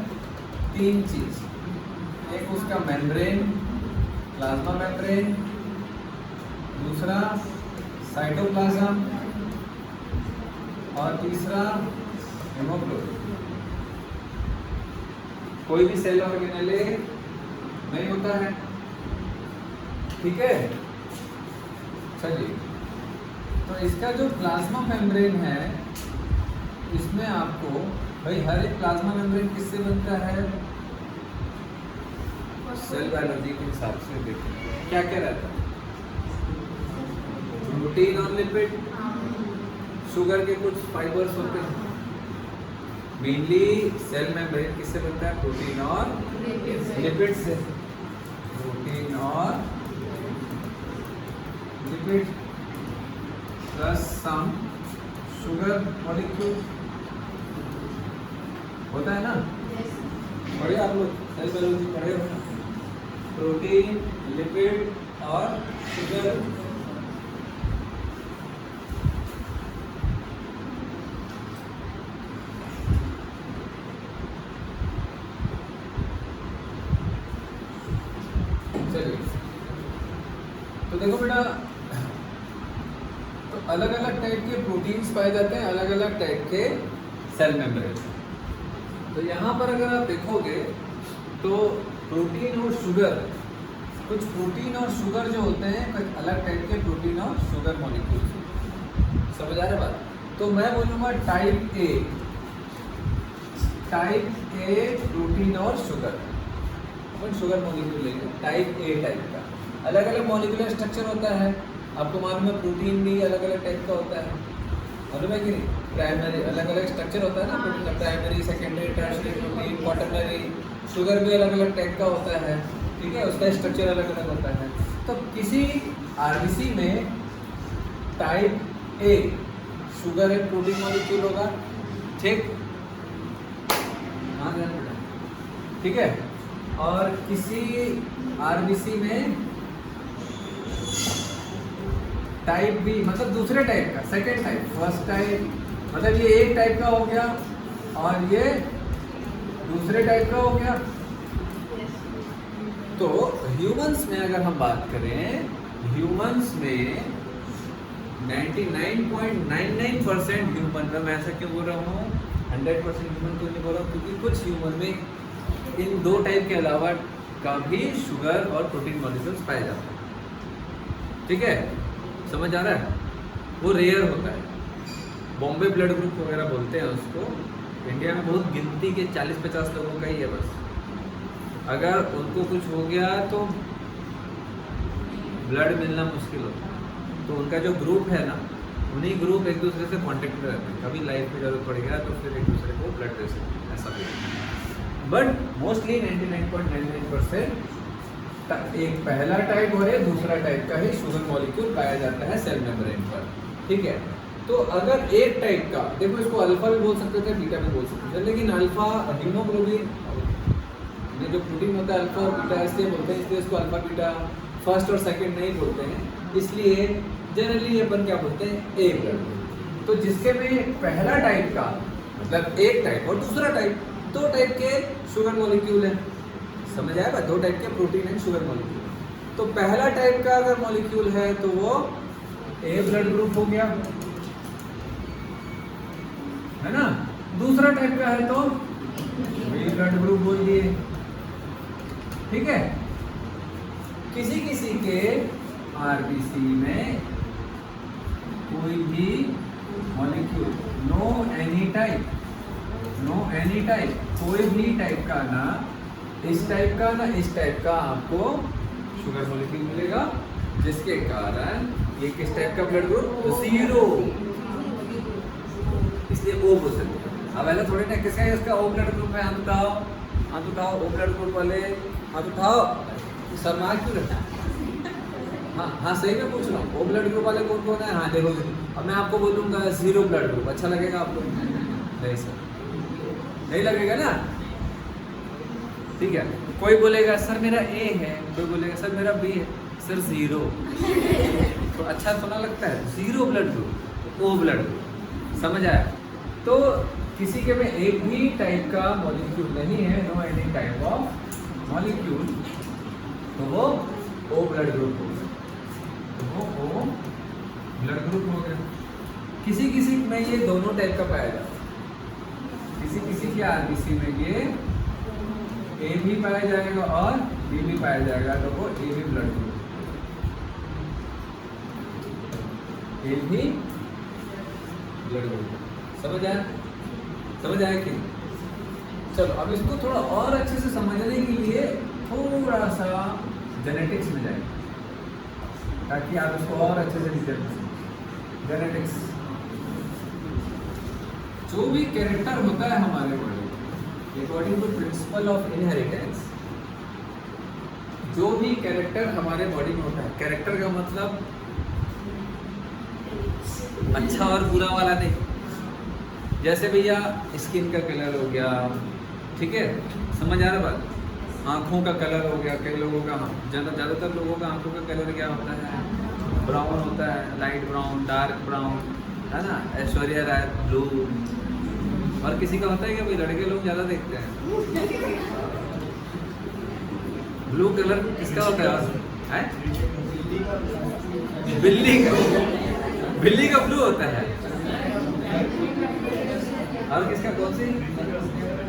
3 चीज। एक उसका मेम्ब्रेन, प्लाज्मा मेम्ब्रेन, दूसरा साइटोप्लाज्म और तीसरा हेमोग्लोबिन। कोई भी सेल ऑर्गेनेले नहीं होता है। ठीक है। चलिए, तो इसका जो प्लाज्मा मेम्ब्रेन है, इसमें आपको भाई हर एक प्लाज्मा मेम्ब्रेन किससे बनता है? सेल बायोलॉजी के हिसाब से देखें क्या क्या रहता है। प्रोटीन और लिपिड, शुगर के कुछ फाइबर्स होते हैं। मेनली सेल मेम्ब्रेन किससे बनता है? प्रोटीन और लिपिड से। प्रोटीन और lipid plus some sugar molecule होता है ना। पढ़े आप लोग सेल बायोलॉजी पढ़े हो ना। प्रोटीन, लिपिड और शुगर। चलिए, तो देखो बेटा, तो अलग अलग टाइप के प्रोटीन्स पाए जाते हैं अलग अलग टाइप के सेल मेम्ब्रेन। तो यहाँ पर अगर आप देखोगे तो प्रोटीन और शुगर, कुछ प्रोटीन और शुगर जो होते हैं कुछ अलग टाइप के प्रोटीन और शुगर मॉलिक्यूल्स। समझ आ रहा है बात? तो मैं बोलूँगा type A. Type A protein और शुगर, अपन शुगर मॉलिक्यूल लेंगे। टाइप ए टाइप का अलग अलग मॉलिक्यूलर स्ट्रक्चर होता है। आपको मालूम है प्रोटीन भी अलग अलग टाइप का होता है, मालूम है कि नहीं? प्राइमरी अलग अलग स्ट्रक्चर होता है ना प्रोटीन का, primary, secondary, tertiary protein, quaternary. Sugar भी अलग अलग टाइप का होता है। ठीक है, उसका स्ट्रक्चर अलग अलग होता है। तो किसी आरबीसी में टाइप ए शुगर एक प्रोटीन मॉलिक्यूल होगा। ठीक, हाँ ध्यान बेटा। ठीक है, और किसी आरबीसी में टाइप बी मतलब दूसरे टाइप का, सेकेंड टाइप, फर्स्ट टाइप मतलब ये एक टाइप का हो गया और ये दूसरे टाइप का हो गया। तो ह्यूमंस में अगर हम बात करें, ह्यूमंस में 99.99% ह्यूमन में, मैं ऐसा क्यों बोल रहा हूँ 100% ह्यूमन क्यों नहीं बोल रहा हूँ? क्योंकि कुछ ह्यूमन में इन 2 टाइप के अलावा का भी शुगर और प्रोटीन मॉलिक्यूल्स पाए जाते हैं। ठीक है, समझ आ रहा है? वो रेयर होता है। बॉम्बे ब्लड ग्रुप वगैरह बोलते हैं उसको। इंडिया में बहुत गिनती के 40-50 लोगों का ही है बस। अगर उनको कुछ हो गया तो ब्लड मिलना मुश्किल होता है। तो उनका जो ग्रुप है ना, उन्हीं ग्रुप एक दूसरे से कांटेक्ट में रहते हैं। कभी लाइफ में जरूरत पड़ गया तो फिर एक दूसरे को ब्लड दे सकते हैं, ऐसा भी। बट मोस्टली 99.99% एक पहला टाइप और एक दूसरा टाइप का ही शुगर मॉलिक्यूल पाया जाता है सेल मेम्ब्रेन पर। ठीक है, तो अगर एक टाइप का, देखो इसको अल्फा भी बोल सकते थे, बीटा भी बोल सकते थे, लेकिन अल्फा हीमोग्लोबिन में जो प्रोटीन होता है अल्फा और बीटा इसलिए बोलते हैं, इसलिए इसको अल्फा बीटा फर्स्ट और सेकंड नहीं बोलते हैं। इसलिए जनरली अपन क्या बोलते हैं, ए ब्लड। तो जिसके में पहला टाइप का मतलब एक टाइप और दूसरा टाइप, 2 टाइप के शुगर मॉलिक्यूल है। समझ आएगा? दो टाइप के प्रोटीन एंड शुगर मॉलिक्यूल। तो पहला टाइप का अगर मॉलिक्यूल है तो वो ए ब्लड ग्रुप हो गया, है ना। दूसरा टाइप का है तो बी ब्लड ग्रुप बोल दिए, ठीक है। किसी किसी के आरबीसी में कोई भी मॉलिक्यूल, नो एनी टाइप, कोई भी टाइप का ना इस टाइप का ना इस टाइप का आपको शुगर मॉलिक्यूल मिलेगा, जिसके कारण ये किस टाइप का ब्लड ग्रुप? जीरो, इसलिए ओ बोल सकते हैं। अब ऐसा थोड़ी ना किसका है इसका ओ ब्लड ग्रुप है, हाथ उठाओ, हाथ उठाओ, ओ ब्लड ग्रुप वाले हाथ उठाओ। सर मार क्यों रखा? हाँ सही में पूछ रहा हूँ, ओ ब्लड ग्रुप वाले कौन कौन है? हाँ देखो, अब मैं आपको बोलूँगा जीरो ब्लड ग्रुप, अच्छा लगेगा आपको? नहीं सर, नहीं लगेगा ना, ठीक है। कोई बोलेगा सर मेरा ए है, कोई बोलेगा सर मेरा बी है, सर जीरो, तो अच्छा थोड़ा लगता है? Zero blood group, O blood group, समझ आया? तो किसी के में एक भी टाइप का मॉलिक्यूल नहीं है, no any type of molecule, तो वो ओ ब्लड ग्रुप हो गया, तो वो ओ ब्लड ग्रुप हो गया। किसी किसी में ये दोनों टाइप का पाया जाता है, किसी किसी के आरबीसी में ये ए भी पाया जाएगा और बी भी पाया जाएगा, तो वो ए भी ब्लड ग्रुप, ए भी ब्लड ग्रुप। समझ आया? समझ आया कि? चलो अब इसको थोड़ा और अच्छे से समझने के लिए थोड़ा सा जेनेटिक्स में जाएंगे, ताकि आप इसको और अच्छे से डिटेल में समझें। जेनेटिक्स, जो भी कैरेक्टर होता है हमारे बॉडी में, according to principle of inheritance, जो भी कैरेक्टर हमारे बॉडी में होता है, कैरेक्टर का मतलब अच्छा और बुरा वाला नहीं। जैसे भैया स्किन का कलर हो गया, ठीक है, समझ आ रहा बात? आँखों का कलर हो गया, कई लोगों का, ज़्यादातर लोगों का आँखों का कलर क्या होता है? ब्राउन होता है, लाइट ब्राउन, डार्क ब्राउन, है ना। ऐश्वर्या राय ब्लू, और किसी का होता है कि भाई लड़के लोग ज़्यादा देखते हैं ब्लू कलर, किसका होता है? बिल्ली का ब्लू होता है। और किसका, कौन सी?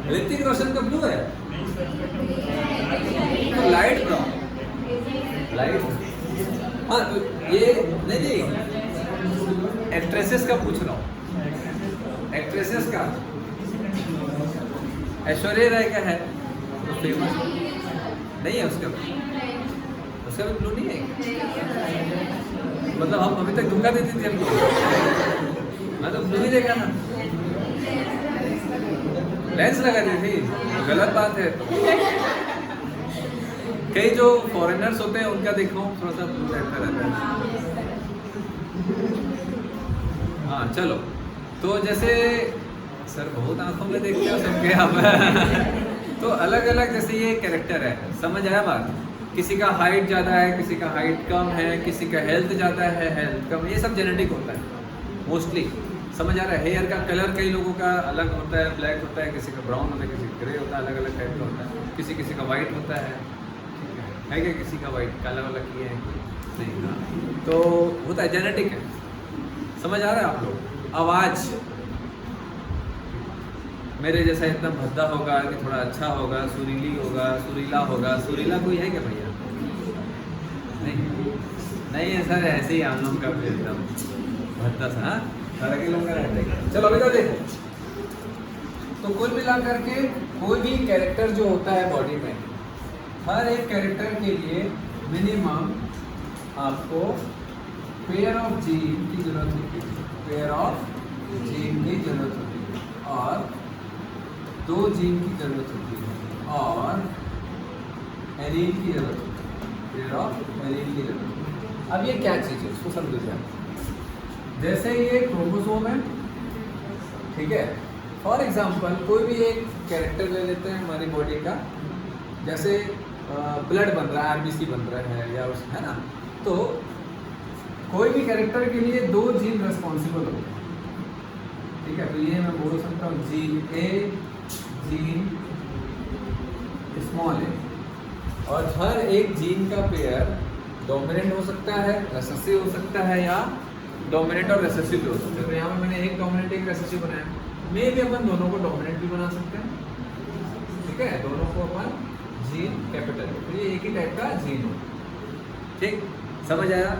ऋतिक रोशन का ब्लू है, तो लाइट ब्राउन, लाइट, हाँ तो ये नहीं, एक्ट्रेसेस का पूछ रहा हूँ, एक्ट्रेसेस का। ऐश्वर्या राय का है तो फेमस नहीं है, उसका भी ब्लू नहीं है, मतलब हम अभी तक धोखा देती थी हमको, मैं तो ब्लू ही देखा ना, लेंस लगा दी थी, तो गलत बात है। कई जो फॉरेनर्स होते हैं उनका देखो थोड़ा सा ब्लू टाइप का रहता है। हाँ चलो, तो जैसे सर बहुत आंखों में देखते हो सबके आप तो अलग अलग जैसे ये कैरेक्टर है, समझ आया बात? किसी का हाइट ज़्यादा है, किसी का हाइट कम है, किसी का हेल्थ ज़्यादा है, हेल्थ कम, ये सब जेनेटिक होता है मोस्टली, समझ आ रहा है? हेयर का कलर कई लोगों का अलग होता है, ब्लैक होता है, किसी का ब्राउन होता है, किसी का ग्रे होता है, अलग अलग टाइप का होता है, किसी का वाइट होता है क्या? किसी का वाइट काला वाला किया है नहीं ना, तो होता है, जेनेटिक है। समझ आ रहा है आप लोग? आवाज़ मेरे जैसा इतना भद्दा होगा कि थोड़ा अच्छा होगा, सुरीली होगा, सुरीला होगा, सुरीला कोई है क्या भैया? नहीं है सर, ऐसे ही हम लोग का भी एकदम भद्दा सा, लड़के लोग का रहता है। चलो अभी तो देखो, तो कुल मिला करके कोई भी कैरेक्टर जो होता है बॉडी में, हर एक कैरेक्टर के लिए मिनिमम आपको पेयर ऑफ जीन की जरूरत होती है, पेयर ऑफ जीन की जरूरत होती है, और 2 जीन की जरूरत होती है, और एलीन की जरूरत होती है, पेयर ऑफ एलीन की जरूरत होती है। अब ये क्या चीज़ है, उसको समझो जाए। जैसे ये क्रोमोसोम है, ठीक है, फॉर एग्जांपल कोई भी एक कैरेक्टर ले लेते हैं हमारी बॉडी का, जैसे ब्लड बन रहा है, आरबीसी बन रहा है, या उस, है ना, तो कोई भी कैरेक्टर के लिए 2 जीन रिस्पॉन्सिबल होते हैं, ठीक है। तो ये मैं बोल सकता हूँ जीन ए, जीन स्मॉल ए, और हर एक जीन का पेयर डोमिनेंट हो सकता है, रेसेसिव हो सकता है, या डोमिनेंट और रेसेसिव भी हो सकता है। तो यहाँ पे मैंने एक डोमिनेंट एक रेसेसिव बनाया, मे भी अपन दोनों को डोमिनेंट भी बना सकते हैं, ठीक है, दोनों को अपन जीन कैपिटल, तो ये एक ही टाइप का जीन हो, ठीक, समझ आया।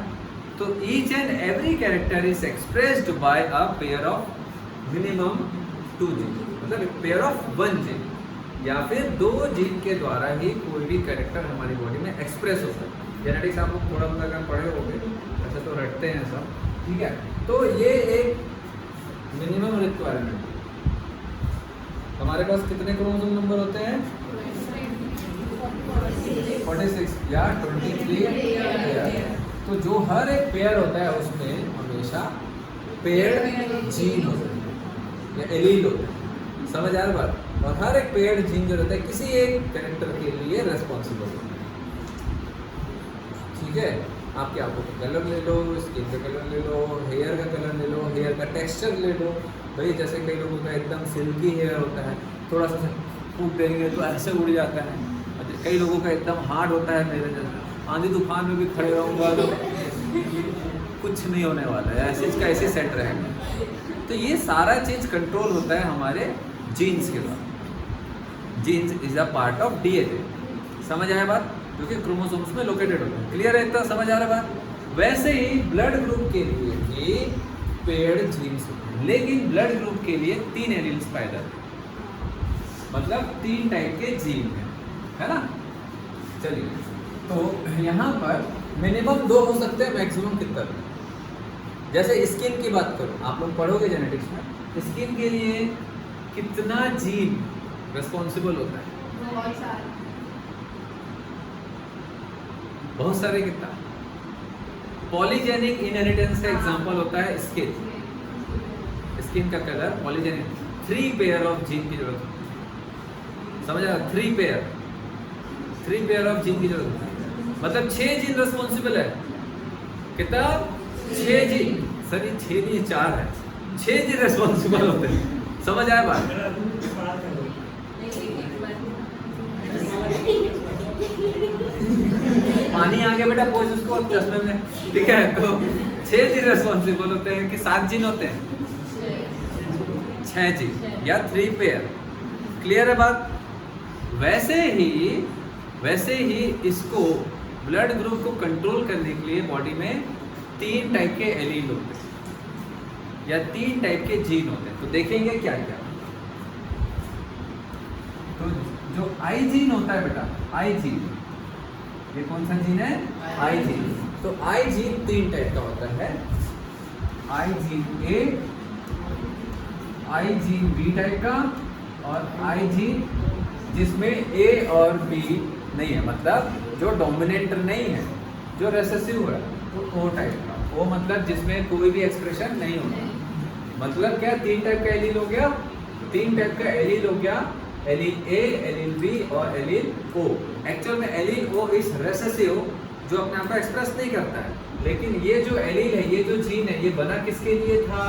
तो each and every character is expressed by a pair of minimum 2 gene, मतलब पेयर ऑफ 1 जीन, या फिर 2 जीन के द्वारा ही कोई भी कैरेक्टर हमारी बॉडी में एक्सप्रेस होता है। जेनेटिक्स आप लोग थोड़ा बहुत अगर पढ़े होंगे, ऐसे तो रटते हैं सब, ठीक है। तो ये एक मिनिमम रिक्वायरमेंट। हमारे पास कितने क्रोमोसोम नंबर होते हैं? 46 या 23 तो जो हर एक पेयर होता है उसमें हमेशा पेयर्ड जीन होता है या एलील होता है, समझ आ रहा बात। और हर एक पेयर्ड जीन जो रहता है किसी एक कैरेक्टर के लिए रेस्पॉन्सिबल होता है, ठीक है। आपके आंखों का कलर ले लो, स्किन का कलर ले लो, हेयर का कलर ले लो, हेयर का टेक्सचर ले लो भाई। जैसे कई लोगों का एकदम सिल्की हेयर होता है, थोड़ा सा फूक देंगे तो ऐसे उड़ जाता है। कई लोगों का एकदम हार्ड होता है, मेरे जैसा आंधी तूफान में भी खड़े रहूँगा तो कुछ नहीं होने वाला है, ऐसे इसका ऐसे सेट रहेगा। तो ये सारा चीज़ कंट्रोल होता है हमारे जीन्स के द्वारा। Genes is a part of DNA, समझ आया बात, जो कि क्रोमोसोम्स में लोकेटेड होता है। क्लियर है, इतना समझ आ रहा बात। वैसे ही ब्लड ग्रुप के लिए भी पेयर्ड जीन्स होते हैं, लेकिन ब्लड ग्रुप के लिए 3 एलील्स पाए जाते हैं, मतलब 3 टाइप के जीन है ना। चलिए, तो यहाँ पर मिनिमम 2 हो सकते हैं, मैक्सिमम कितना? जैसे स्किन की बात करो, आप लोग पढ़ोगे जेनेटिक्स में, स्किन के लिए कितना जीन रिस्पॉन्सिबल होता है? बहुत सारे। कितना? पॉलीजेनिक इनहेरिटेंस का एग्जांपल होता है स्किन। स्किन का colour polygenic, 3 pair of gene की जरूरत होती है, समझ आ? 3 पेयर ऑफ जीन की जरूरत होती है, मतलब 6 जीन रिस्पॉन्सिबल है। कितना? 6 जीन, सर ये 6 नहीं 4 है, 6 जीन रिस्पॉन्सिबल होते हैं, समझ आया बात। पानी आ गया बेटा, पोज उसको चश्मे में, ठीक है। तो 6 जीन रिस्पॉन्सिबल होते हैं कि 7 जीन होते हैं? 6 जीन या 3 पेयर। क्लियर है बात। वैसे ही इसको ब्लड ग्रुप को कंट्रोल करने के लिए बॉडी में 3 टाइप के एलील होते हैं या 3 टाइप के जीन होते हैं। तो देखेंगे क्या क्या। तो जो आई जीन होता है बेटा, आई जीन, ये कौन सा जीन है? I gene. तो आई जीन 3 टाइप का होता है, I gene A, I gene B type का, और आई जीन जिसमें ए और बी नहीं है, मतलब जो डोमिनेंट नहीं है, जो रेसेसिव है, तो ओ टाइप का। वो मतलब जिसमें कोई भी एक्सप्रेशन नहीं होता। मतलब क्या? 3 टाइप का एलील हो गया, 3 टाइप का एलील हो गया, एलील ए, एलील बी और एलील ओ। एक्चुअल में एलील ओ इज रेसेसिव, जो अपने आप को एक्सप्रेस नहीं करता है, लेकिन ये जो एलील है, ये जो जीन है, ये बना किसके लिए था?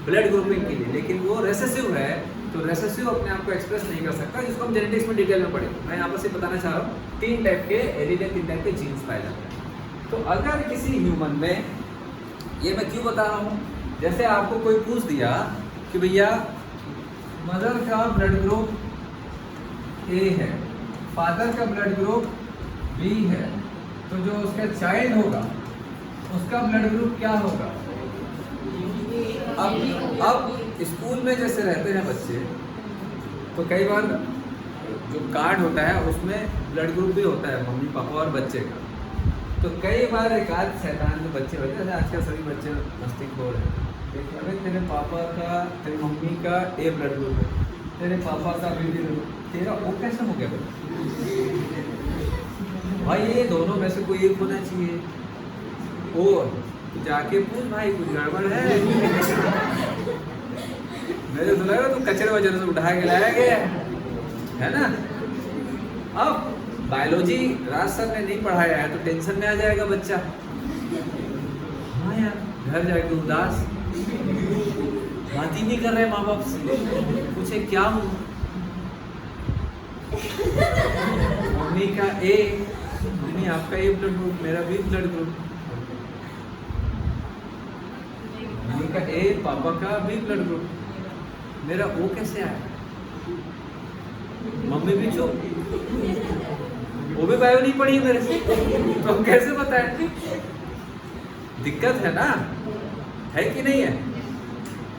ब्लड ग्रुपिंग के लिए, लेकिन वो रेसेसिव है, तो रेसेसिव अपने आप को एक्सप्रेस नहीं कर सकता, जिसको हम जेनेटिक्स में डिटेल में पढ़ेंगे। मैं यहाँ पर सिर्फ बताना चाह रहा हूँ 3 टाइप के एलील है, 3 टाइप के जीन्स पाए जाते हैं। तो अगर किसी ह्यूमन में, ये मैं क्यों बता रहा हूँ, जैसे आपको कोई पूछ दिया कि भैया मदर का ब्लड ग्रुप ए है, फादर का ब्लड ग्रुप बी है, तो जो उसका चाइल्ड होगा उसका ब्लड ग्रुप क्या होगा? अब स्कूल में जैसे रहते हैं बच्चे, तो कई बार जो कार्ड होता है उसमें ब्लड ग्रुप भी होता है मम्मी पापा और बच्चे का। तो कई बार एक आध शैतान जो बच्चे होते हैं, आजकल सभी बच्चे मस्तीखोर हैं, अरे तेरे पापा का, तेरी मम्मी का ए ब्लड ग्रुप है, तेरे पापा का बी ब्लड ग्रुप, तेरा वो कैसे हो गया भाई? ये दोनों में से कोई एक होना चाहिए। ओ जाके पूछ भाई, कुछ गड़बड़ है? मेरे तो लगा तू कचरे वजह से उठा के लाया गया है ना। अब बायोलॉजी राज सर ने नहीं पढ़ाया है तो टेंशन में आ जाएगा बच्चा। हाँ यार, घर जाके उदास, बात ही नहीं कर रहे माँ बाप से, पूछे क्या हूँ? मम्मी का ए, मम्मी आपका ए ब्लड ग्रुप, मेरा बी ब्लड ग्रुप। मम्मी का ए, पापा का बी ब्लड ग्रुप, मेरा ओ कैसे आया? मम्मी भी चुप, वो भी बायो नहीं पढ़ी मेरे से, तो हम कैसे बताएं? दिक्कत है ना, है कि नहीं है?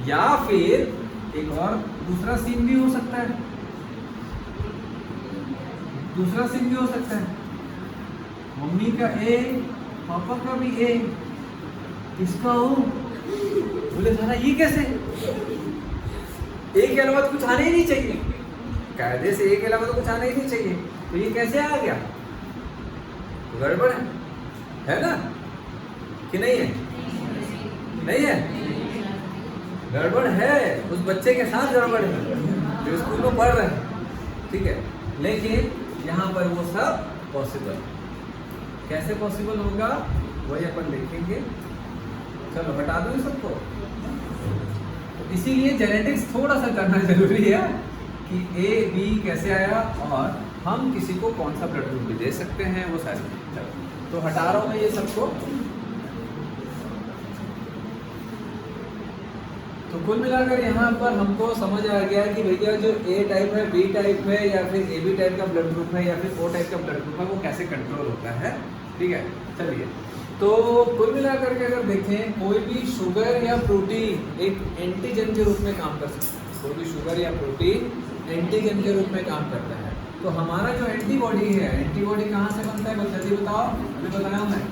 या फिर एक और दूसरा सीन भी हो सकता है, दूसरा सीन भी हो सकता है, मम्मी का ए, पापा का भी ए, किसका हो? बोले सारा ये कैसे? ए के अलावा तो कुछ आने ही नहीं चाहिए, कायदे से ए के अलावा तो कुछ आना ही नहीं चाहिए, तो ये कैसे आ गया? गड़बड़ है ना, कि नहीं है? नहीं है, गड़बड़ है, उस बच्चे के साथ गड़बड़ है जो स्कूल में पढ़ रहे हैं, ठीक है। लेकिन यहाँ पर वो सब पॉसिबल, कैसे पॉसिबल होगा वही अपन देखेंगे। चलो हटा दो ये सबको। तो इसीलिए जेनेटिक्स थोड़ा सा करना जरूरी है कि ए बी कैसे आया और हम किसी को कौन सा ब्लड ग्रुप भी दे सकते हैं, वो सारी। चलो तो हटा रहा हूँ मैं ये सबको। तो कुल मिलाकर यहाँ पर हमको समझ आ गया कि भैया जो ए टाइप है, बी टाइप है, या फिर ए बी टाइप का ब्लड ग्रुप है, या फिर ओ टाइप का ब्लड ग्रुप है, वो कैसे कंट्रोल होता है, ठीक है। चलिए, तो कुल मिलाकर के अगर देखें, कोई भी शुगर या प्रोटीन एक एंटीजन के रूप में काम कर सकता है, कोई भी शुगर या प्रोटीन एंटीजन के रूप में काम करता है। तो हमारा जो एंटीबॉडी है, एंटीबॉडी कहाँ से बनता है, बस जल्दी बताओ। अभी बताया मैं,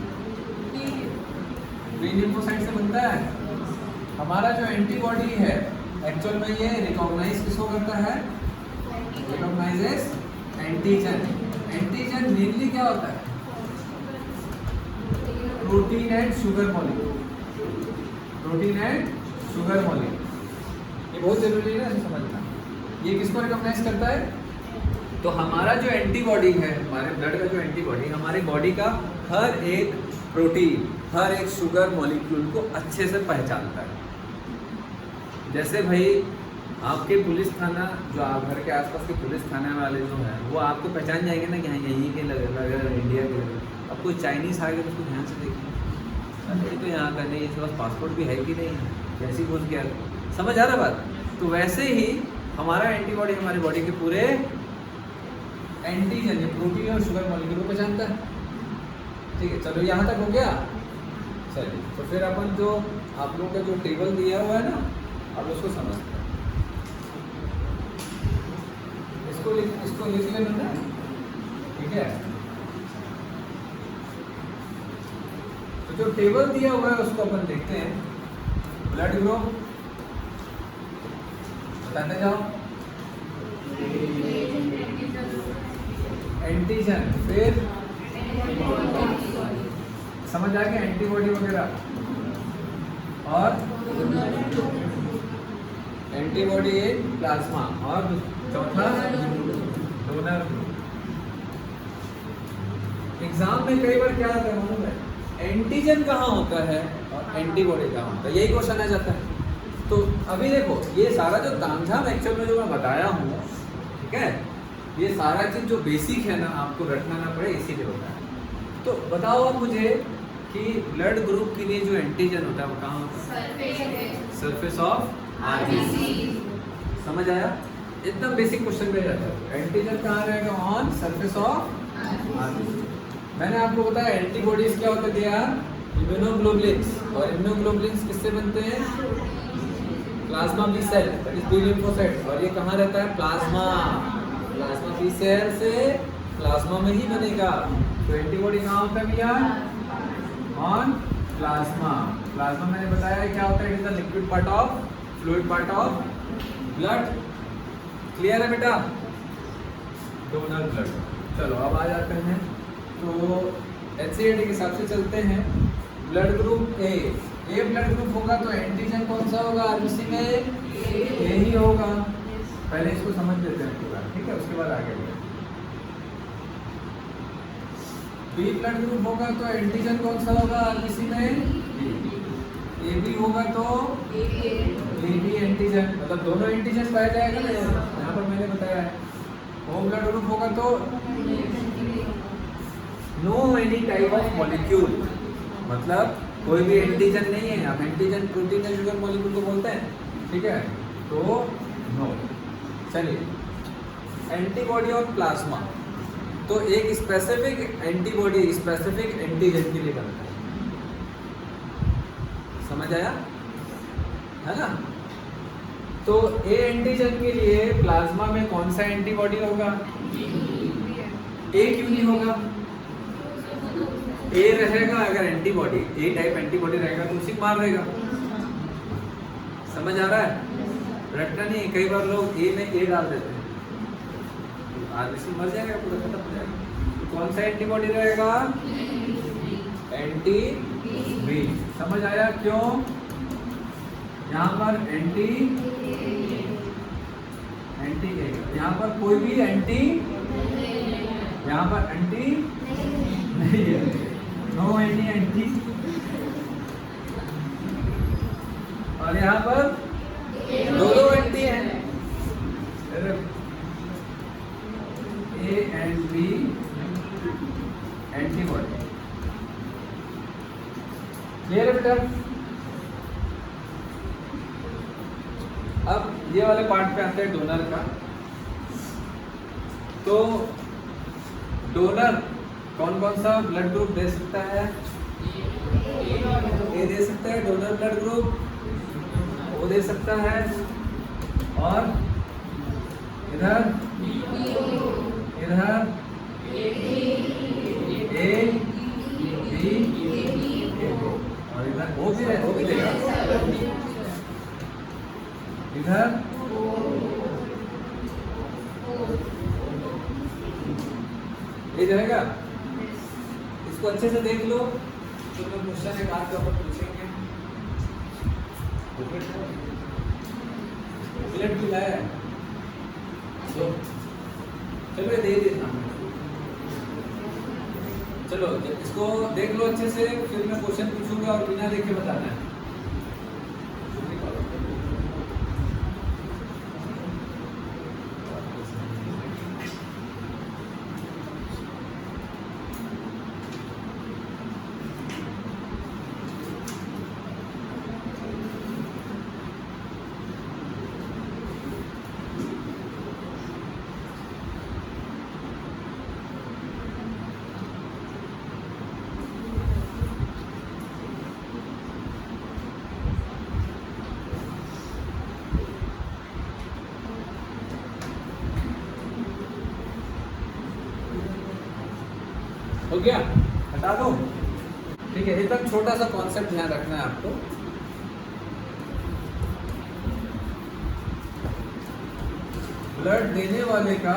बी लिम्फोसाइट से बनता है। हमारा जो एंटीबॉडी है एक्चुअल में ये रिकॉग्नाइज किसको करता है, रिकॉग्नाइजेस एंटीजन। एंटीजन मेनली क्या होता है, protein and sugar molecule, protein and sugar molecule. ये बहुत जरूरी है ना समझना। ये किसको रिकॉग्नाइज करता है, तो हमारा जो एंटीबॉडी है, हमारे ब्लड का जो एंटीबॉडी, हमारी बॉडी का हर एक प्रोटीन, हर एक शुगर मॉलिक्यूल को अच्छे से पहचानता है। जैसे भाई आपके पुलिस थाना, जो आप घर के आसपास के पुलिस थाने वाले जो हैं, वो आपको पहचान जाएंगे ना कि हाँ यहीं के लगे इंडिया के लगे। अब कोई चाइनीज़ आ गया तो उसको ध्यान से देखिए, अरे तो यहाँ का नहीं, इसके पास पासपोर्ट भी है कि नहीं, कैसी घुस गया, समझ आ रहा बात। तो वैसे ही हमारा एंटीबॉडी हमारी बॉडी के पूरे एंटीजन, प्रोटीन और शुगर मॉलिक्यूल को पहचानता है, ठीक है। चलो यहाँ तक हो गया। चलिए, तो फिर अपन जो आप लोगों का जो टेबल दिया हुआ है ना, अब उसको समझते हैं। इसको लिख लेना ना, ठीक है। तो जो टेबल दिया हुआ है उसको अपन देखते हैं। ब्लड ग्रुप बताते जाओ, एंटीजन, फिर समझ आ गया, एंटीबॉडी वगैरह, और एंटीबॉडी इन प्लाज्मा, और चौथा डोनर। एग्जाम में कई बार क्या आता है मालूम है, एंटीजन कहाँ होता है और एंटीबॉडी कहाँ होता है, यही क्वेश्चन आ जाता है। तो अभी देखो, ये सारा जो तामझाम एक्चुअल में जो मैं बताया हूँ, ठीक है, ये सारा चीज जो बेसिक है ना, आपको रटना ना पड़े इसीलिए होता है। तो बताओ आप मुझे कि ब्लड ग्रुप के लिए जो एंटीजन होता है वो कहाँ होता है, सरफेस ऑफ आरबीसी। समझ आया, एकदम बेसिक क्वेश्चन में रहता है। एंटीजन कहाँ रहेगा, ऑन सरफेस ऑफ आरबीसी। मैंने आपको बताया एंटीबॉडीज क्या होते हैं यार, इम्यूनोग्लोबुलिन्स, और इम्यूनोग्लोबुलिन्स किससे बनते हैं, plasma B cell, B lymphocyte, और ये कहाँ रहता है, प्लाज्मा, प्लाज्मा बी सेल से प्लाज्मा में ही बनेगा। तो एंटीबॉडी कहाँ होता है भैया, ऑन प्लाज्मा। प्लाज्मा मैंने बताया क्या होता है, it is the liquid part of, fluid part of blood. Clear है बेटा, डोनर ब्लड। चलो अब आ जाते हैं, तो एचसीएडी के हिसाब से चलते हैं। Blood group A, A blood group होगा तो एंटीजन कौन सा होगा आरबीसी में, ए ही होगा। पहले इसको समझ लेते हैं पूरा, ठीक है, उसके बाद आगे बढ़ेंगे। बी ब्लड ग्रुप होगा तो एंटीजन कौन सा होगा आरबीसी में, ए बी होगा तो ए बी एंटीजन, मतलब दोनों एंटीजन पाया जाएगा ना, यहाँ पर मैंने बताया है। ओ ब्लड ग्रुप होगा तो no any type of molecule, मतलब कोई भी एंटीजन नहीं है। आप एंटीजन प्रोटीन या शुगर मॉलिक्यूल को बोलते हैं, ठीक है, तो नो। चलिए, एंटीबॉडी और प्लाज्मा, तो एक स्पेसिफिक एंटीबॉडी स्पेसिफिक एंटीजन के लिए बनता है, समझ आया है ना। तो ए एंटीजन के लिए प्लाज्मा में कौन सा एंटीबॉडी होगा? ए क्यों नहीं होगा? ए रहेगा अगर एंटीबॉडी, ए टाइप एंटीबॉडी रहेगा तो उसी को मार देगा। समझ आ रहा है? रटना नहीं, कई बार लोग ए में ए डाल देते हैं, आरबीसी मर जाएगा, पूरा खत्म हो जाएगा। तो कौन सा एंटीबॉडी रहेगा? Anti B. समझ आया क्यों? यहाँ पर एंटी ए, यहाँ पर कोई भी एंटी, यहाँ पर एंटी नहीं है, नो एनी एंटी, और यहाँ पर दो एंटी हैं, A and B antibody. Clear है बेटा? अब ये वाले पार्ट पे आते हैं डोनर का। तो डोनर कौन कौन सा ब्लड ग्रुप दे सकता है? ए दे सकता है, डोनर ब्लड ग्रुप ओ दे सकता है, और इधर इधर ए बी, और इधर ओ भी देगा, इधर ये जाएगा। इसको अच्छे से देख लो, तो क्वेश्चन एक हाथ के ऊपर पूछेंगे। बुलेट भी लाया है, तो चलो ये दे देना। चलो इसको देख लो अच्छे से, फिर मैं क्वेश्चन पूछूंगा और बिना देखे बताना है। हो गया? हटा दो, ठीक है। इतना छोटा सा कॉन्सेप्ट ध्यान रखना है आपको। ब्लड देने वाले का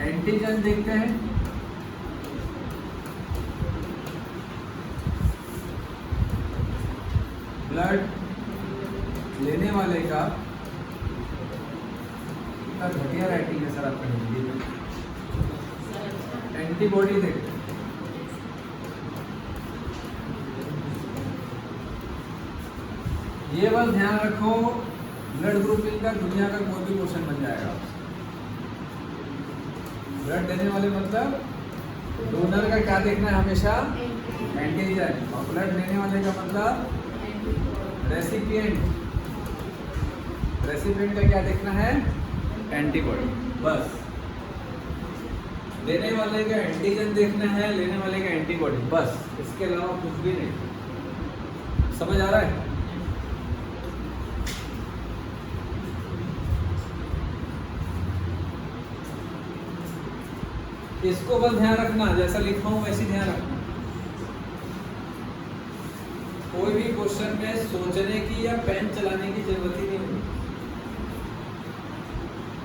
एंटीजन देखते हैं, ब्लड लेने वाले का घटिया राइटिंग है सर, आपका हिंदी में एंटीबॉडी देखते हैं। ये बस ध्यान रखो, ब्लड ग्रुपिंग का दुनिया का कोई भी क्वेश्चन बन जाएगा। ब्लड देने वाले मतलब डोनर का क्या देखना है हमेशा? एंटीजन, और ब्लड लेने वाले का मतलब रेसिपिएंट। रेसिपिएंट का क्या देखना है? एंटीबॉडी। बस देने वाले का एंटीजन देखना है, लेने वाले का एंटीबॉडी, बस, इसके अलावा कुछ भी नहीं। समझ आ रहा है? इसको बस ध्यान रखना, जैसा लिखा हूं वैसे ध्यान रखना। कोई भी क्वेश्चन में सोचने की या पेन चलाने की जरूरत ही नहीं होगी।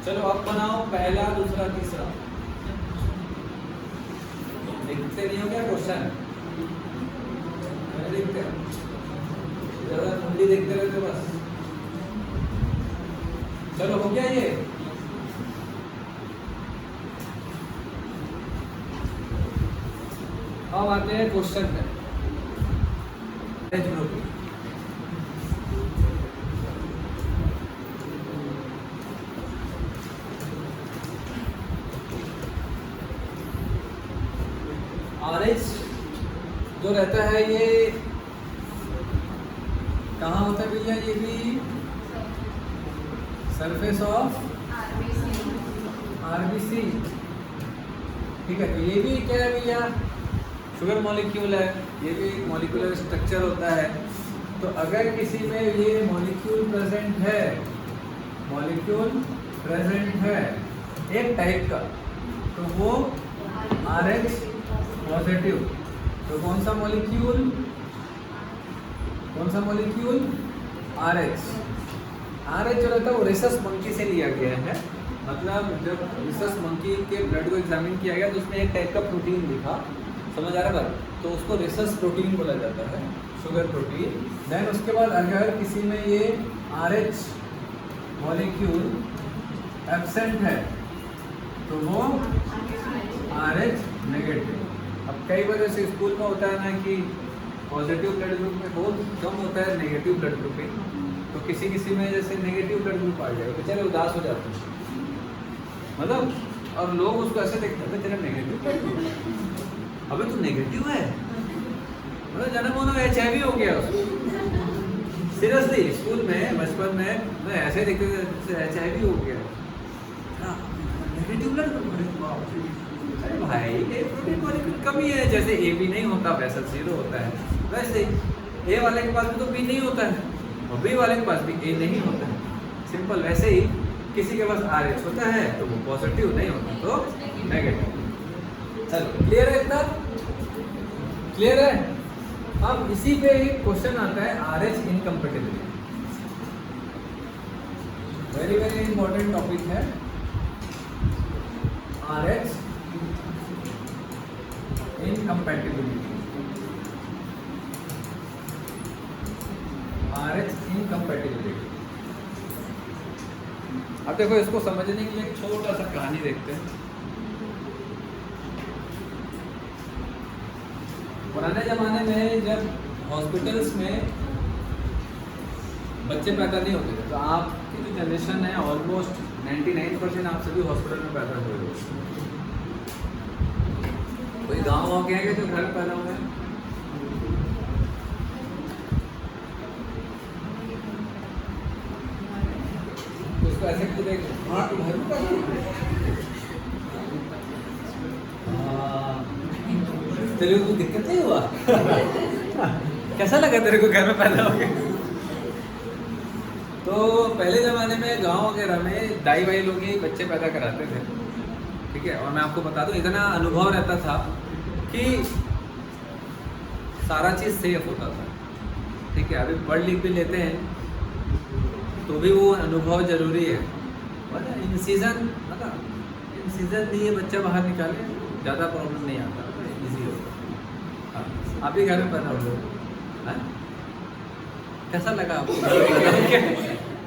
चलो अब बनाओ पहला, दूसरा, तीसरा। लिखते नहीं हो क्या क्वेश्चन? लिखते ज्यादा मुंडी देखते रहते बस। चलो हो गया ये? अब आते हैं क्वेश्चन पे। RH जो रहता है ये कहाँ होता है भैया? ये भी सरफेस ऑफ RBC। ठीक है, तो ये भी क्या है भैया? शुगर मॉलिक्यूल है, ये भी एक मॉलिक्यूलर स्ट्रक्चर होता है। तो अगर किसी में ये मॉलिक्यूल प्रेजेंट है, मॉलिक्यूल प्रेजेंट है एक टाइप का, तो वो RH पॉजिटिव। तो कौन सा मॉलिक्यूल? कौन सा मॉलिक्यूल? RH। RH जो रहता है वो रिसस मंकी से लिया गया है। मतलब जब रिसस मंकी के ब्लड को एग्जामिन किया गया तो उसमें एक टाइप का प्रोटीन दिखा, समझ आ रहा है? तो उसको रिसस प्रोटीन बोला जाता है, शुगर प्रोटीन। देन उसके बाद अगर किसी में ये RH मॉलिक्यूल एब्सेंट है तो वो RH नेगेटिव। अब कई बार ऐसे स्कूल में होता है ना कि पॉजिटिव ब्लड ग्रुप में बहुत कम होता है नेगेटिव ब्लड ग्रुपिंग, तो किसी किसी में जैसे नेगेटिव ब्लड ग्रुप आ जाएगा, बेचारे उदास हो जाते हैं, मतलब, और लोग उसको ऐसे देखते हैं, तेरा नेगेटिव, अबे तू नेगेटिव है, मतलब जन्म होना HIV हो गया उसको। सीरियसली स्कूल में बचपन में मैं ऐसे देखते थे HIV हो गया, नेगेटिव ब्लड ग्रुप। अरे भाई ये प्रोटीन मॉलिक्यूल कमी है, जैसे AB नहीं होता वैसा 0 होता है, वैसे A वाले के पास भी तो B नहीं होता है और B वाले के पास भी A नहीं होता है। सिंपल वैसे ही किसी के पास RH होता है तो वो पॉजिटिव, नहीं होता तो नेगेटिव। चलो क्लियर है? इतना क्लियर है? अब इसी पे एक क्वेश्चन आता है RH incompatibility. Very very important topic है RH इनकम्पेटिबिलिटी। RH incompatibility. अब देखो इसको समझने के लिए एक छोटा सा कहानी देखते हैं। पुराने जमाने में जब हॉस्पिटल्स में बच्चे पैदा नहीं होते थे, तो आपकी जो जनरेशन है ऑलमोस्ट 99% आप सभी हॉस्पिटल में पैदा हुए हो। कोई गाँव हो गया है जो घर पैदा हुए हैं? उसको ऐसे क्यों देख? हाँ तो घर में पैदा हुए। तेरे को दिक्कत नहीं हुआ? कैसा लगा तेरे को घर में पैदा हो गया? तो पहले ज़माने में गांव वगैरह में दाई भाई लोग ही बच्चे पैदा कराते थे, ठीक है। और मैं आपको बता दूं इतना अनुभव रहता था कि सारा चीज़ सेफ होता था, ठीक है। अभी पढ़ लिख भी लेते हैं तो भी वो अनुभव ज़रूरी है। मतलब इन सीज़न नहीं है बच्चा बाहर निकाले, ज़्यादा प्रॉब्लम नहीं आता, इजी होता। आप भी घर में पैदा हो गए, कैसा लगा आपको?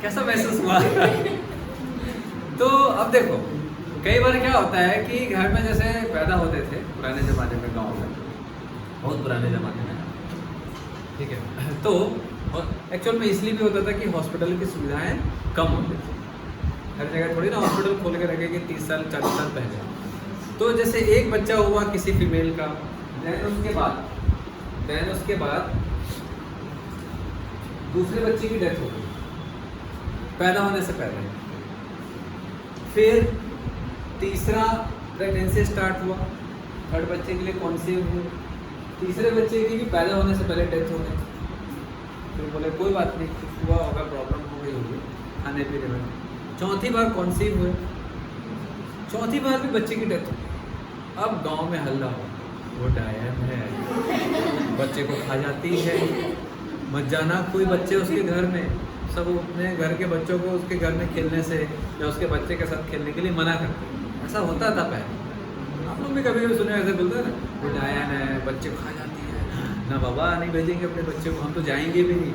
कैसा महसूस हुआ? तो अब देखो कई बार क्या होता है कि घर में जैसे पैदा होते थे पुराने ज़माने में, गांव में, बहुत पुराने ज़माने में, ठीक है। तो एक्चुअल में इसलिए भी होता था कि हॉस्पिटल की सुविधाएं कम होती थी। हर जगह थोड़ी ना हॉस्पिटल खोल के रखेंगे 30 साल 40 साल पहले। तो जैसे एक बच्चा हुआ किसी फीमेल का, देन उसके बाद दूसरे बच्चे की डेथ हो गई पैदा होने से पहले। फिर तीसरा प्रेगनेंसी स्टार्ट हुआ, थर्ड बच्चे के लिए कॉन्सीव हुए, तीसरे बच्चे की भी पैदा होने से पहले डेथ हो गई। फिर बोले कोई बात नहीं, कुछ हुआ होगा, प्रॉब्लम हो गई होगी खाने पीने में। चौथी बार कॉन्सीव हुए, चौथी बार भी बच्चे की डेथ हो। अब गांव में हल्ला हो, वो डायन है, बच्चे को खा जाती है, मत जाना कोई बच्चे उसके घर में। सब अपने घर के बच्चों को उसके घर में खेलने से या उसके बच्चे के साथ खेलने के लिए मना करते हैं। ऐसा होता था पहले, आप लोग भी कभी कभी सुने ऐसे बोलते हैं ना, वो डायन है, बच्चे को खा जाती है, ना बाबा नहीं भेजेंगे अपने बच्चे को, हम तो जाएंगे भी नहीं।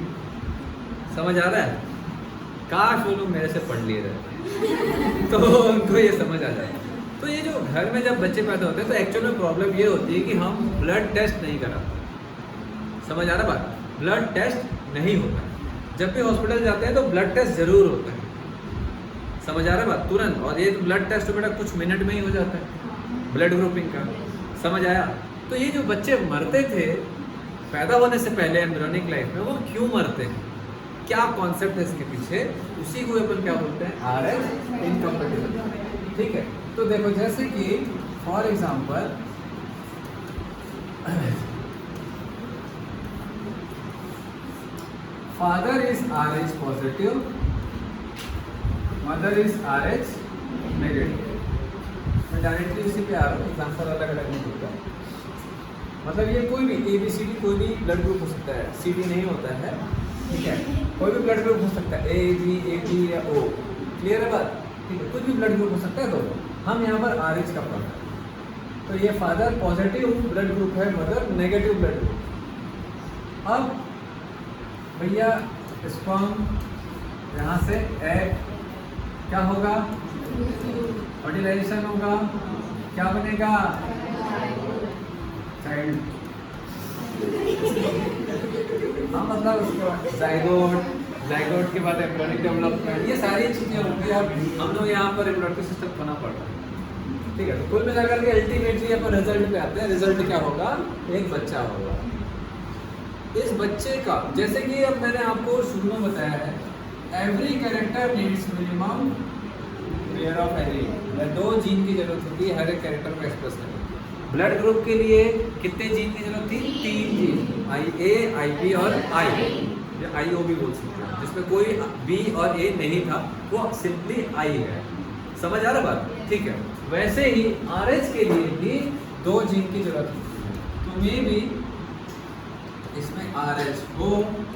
समझ आ रहा है? काश वो लोग मेरे से पढ़ लिए रहते तो उनको ये समझ आ जाए। तो ये जो घर में जब बच्चे पैदा होते हैं तो एक्चुअल में प्रॉब्लम ये होती है कि हम ब्लड टेस्ट नहीं कराते। समझ आ रहा बात? ब्लड टेस्ट नहीं होता। जब भी हॉस्पिटल जाते हैं तो ब्लड टेस्ट जरूर होता है। समझ आ रहा बात? तुरंत। और ये ब्लड टेस्ट बेटा कुछ मिनट में ही हो जाता है ब्लड ग्रुपिंग का। समझ आया? तो ये जो बच्चे मरते थे पैदा होने से पहले एम्ब्रियोनिक लाइफ में, वो क्यों मरते हैं, क्या कॉन्सेप्ट है इसके पीछे, उसी को अपन क्या बोलते हैं, RH इनकम्पेटिबिलिटी। ठीक है, तो देखो जैसे कि for example father is RH positive, mother is RH negative. मैं डायरेक्टली उसी पे आ रहा हूँ, एग्जाम्पल अलग अलग नहीं होता। मतलब ये कोई भी ABCD कोई भी ब्लड ग्रुप हो सकता है, CD नहीं होता है, ठीक है, कोई भी ब्लड ग्रुप हो सकता है, AB, AB या O। क्लियर है बात? ठीक है, कुछ भी ब्लड ग्रुप हो सकता है दोनों। हम यहाँ पर RH का पढ़ रहे हैं। तो ये फादर पॉजिटिव ब्लड ग्रुप है, मदर नेगेटिव ब्लड ग्रुप। अब भैया स्पर्म यहाँ से एग क्या होगा, फर्टिलाइजेशन होगा, क्या बनेगा, चाइल्ड। हाँ, मतलब उसके बाद जाइगोट, जाइगोट के बाद एम्ब्रियोनिक डेवलपमेंट, ये सारी चीजें होंगी। अब हम लोग यहाँ पर एम्ब्रियोनिक सिस्टम बना पड़ रहा है। ठीक है, तो कुल मिलाकर के अल्टीमेटली अपन रिजल्ट पे आते हैं। रिजल्ट क्या होगा, एक बच्चा होगा। इस बच्चे का, जैसे कि अब मैंने आपको शुरू में बताया है, every character needs minimum pair of allele, 2 gene की जरूरत होती है हर एक कैरेक्टर को एक्सप्रेस करने। ब्लड ग्रुप के लिए कितने जीन की जरूरत थी, 3 जीन, IA, IB और I, या IO भी बोल सकते हैं, जिसमें कोई B और A नहीं था, वो सिंपली I है। समझ आ रहा बात? ठीक है, वैसे ही RH के लिए भी 2 जीन की जरूरत होती है। तो मे भी इसमें RH हो,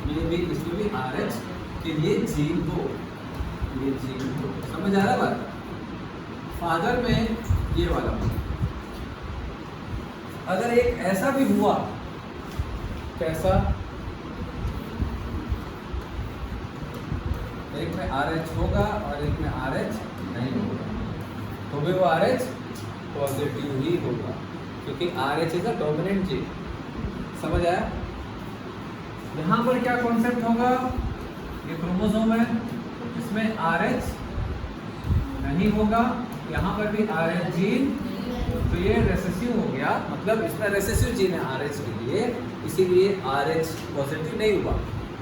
मे भी इसमें भी RH के लिए जीन हो, ये जीन हो। समझ आ रहा बात? फादर में ये वाला, अगर एक ऐसा भी हुआ, कैसा, एक में RH होगा और एक में RH नहीं होगा, तो भी वो RH पॉजिटिव ही होगा, क्योंकि RH is a dominant gene. समझ आया? यहाँ पर क्या कॉन्सेप्ट होगा, ये क्रोमोसोम है, इसमें RH नहीं होगा, यहाँ पर भी RH जीन, तो ये रेसेसिव हो गया, मतलब इसमें रेसेसिव जीन है RH के लिए, इसीलिए RH पॉजिटिव नहीं हुआ।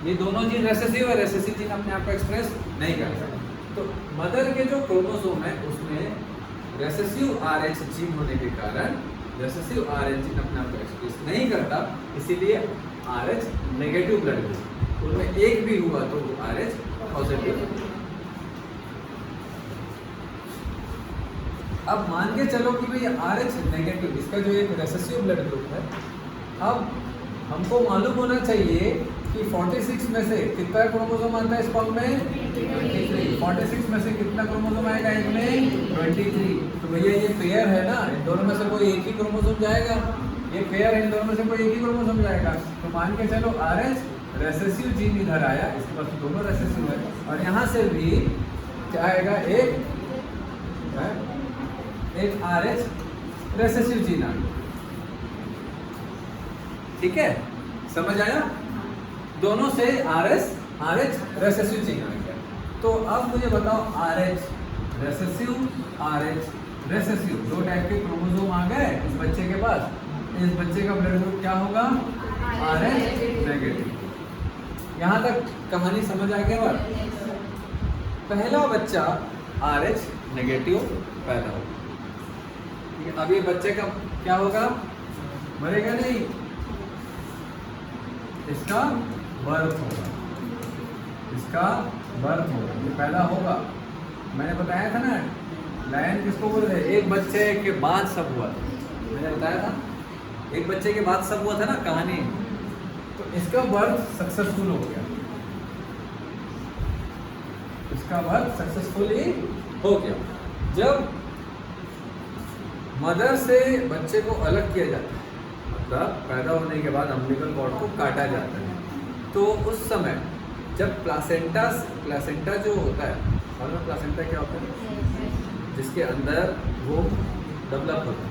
ये दोनों जीन रेसेसिव है, रेसेसिव जीन अपने आप को एक्सप्रेस नहीं करता। तो मदर के जो क्रोमोसोम है उसमें रेसेसिव RH जीन होने के कारण रेसेसिव RH जीन अपने आप को एक्सप्रेस नहीं करता, इसीलिए RH नेगेटिव ब्लड ग्रुप, उनमें एक भी हुआ तो वो RH पॉजिटिव। अब मान के चलो कि भाई RH नेगेटिव, इसका जो एक रेसेसिव ब्लड ग्रुप है, अब हमको मालूम होना चाहिए कि 46 में से कितना क्रोमोसोम आता है स्पर्म में, 23। 46 में से कितना क्रोमोसोम आएगा एक में, 23। तो भैया ये पेयर है ना, इन दोनों में से कोई एक ही क्रोमोसोम जाएगा, ये पेयर है, इन दोनों में से कोई एक ही क्रोमोसोम जाएगा। तो मान के चलो RH रेसेसिव जीन इधर आया, इसके पास दोनों रेसेसिव है, और यहाँ से भी क्या आएगा, एक RH रेसेसिव जीन आ गया। ठीक है, समझ आया? दोनों से RH रेसेसिव जीन आ गया। तो अब मुझे बताओ, RH recessive, RH recessive, 2 type के क्रोमोसोम आ गए इस बच्चे के पास। इस बच्चे का ब्लड ग्रुप क्या होगा, RH नेगेटिव। यहाँ तक कहानी समझ आ गया? बात, पहला बच्चा RH नेगेटिव पैदा होगा। अब ये बच्चे का क्या होगा, मरेगा नहीं, इसका बर्थ होगा, इसका बर्थ होगा, ये पैदा होगा। मैंने बताया था ना, लायन किसको बोलते हैं, एक बच्चे के बाद सब हुआ था, मैंने बताया था, एक बच्चे के बाद सब हुआ था ना कहानी। तो इसका बर्थ सक्सेसफुल हो गया, इसका बर्थ सक्सेसफुली हो गया। जब मदर से बच्चे को अलग किया जाता है, मतलब पैदा होने के बाद अम्बिलिकल कॉर्ड को काटा जाता है, तो उस समय जब प्लासेंटा जो होता है, और प्लासेंटा क्या होता है, जिसके अंदर वो डेवलप होता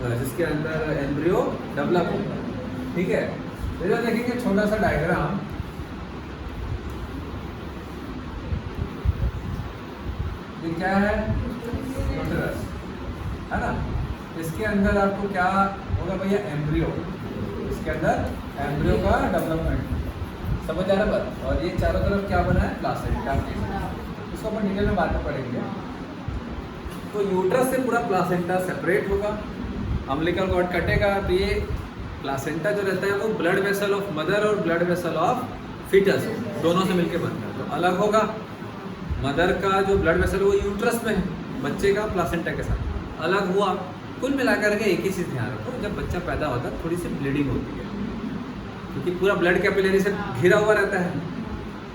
है, जिसके अंदर एम्ब्रियो डेवलप होता है। ठीक है, इधर देखेंगे छोटा सा डायग्राम, ये क्या है, यूटेरस है ना, इसके अंदर आपको क्या होगा भैया एम्ब्रियो, इसके अंदर एम्ब्रियो का डेवलपमेंट, समझ आ रहा बात। और ये चारों तरफ क्या बना है, प्लासेंटा, इसको अपन डिटेल में बाद में पढ़ेंगे। तो यूट्रस से पूरा प्लासेंटा सेपरेट होगा, अम्बिलिकल कॉर्ड कटेगा, तो ये प्लासेंटा जो रहता है वो ब्लड वेसल ऑफ मदर और ब्लड वेसल ऑफ फीटस दोनों से मिलके बनता है। तो अलग होगा, मदर का जो ब्लड वेसल वो यूट्रस में है, बच्चे का प्लासेंटा के साथ अलग हुआ। कुल मिलाकर के एक ही चीज़ ध्यान रखो, जब बच्चा पैदा होता है थोड़ी सी ब्लीडिंग होती है, क्योंकि पूरा ब्लड कैपिलरी से घिरा हुआ रहता है,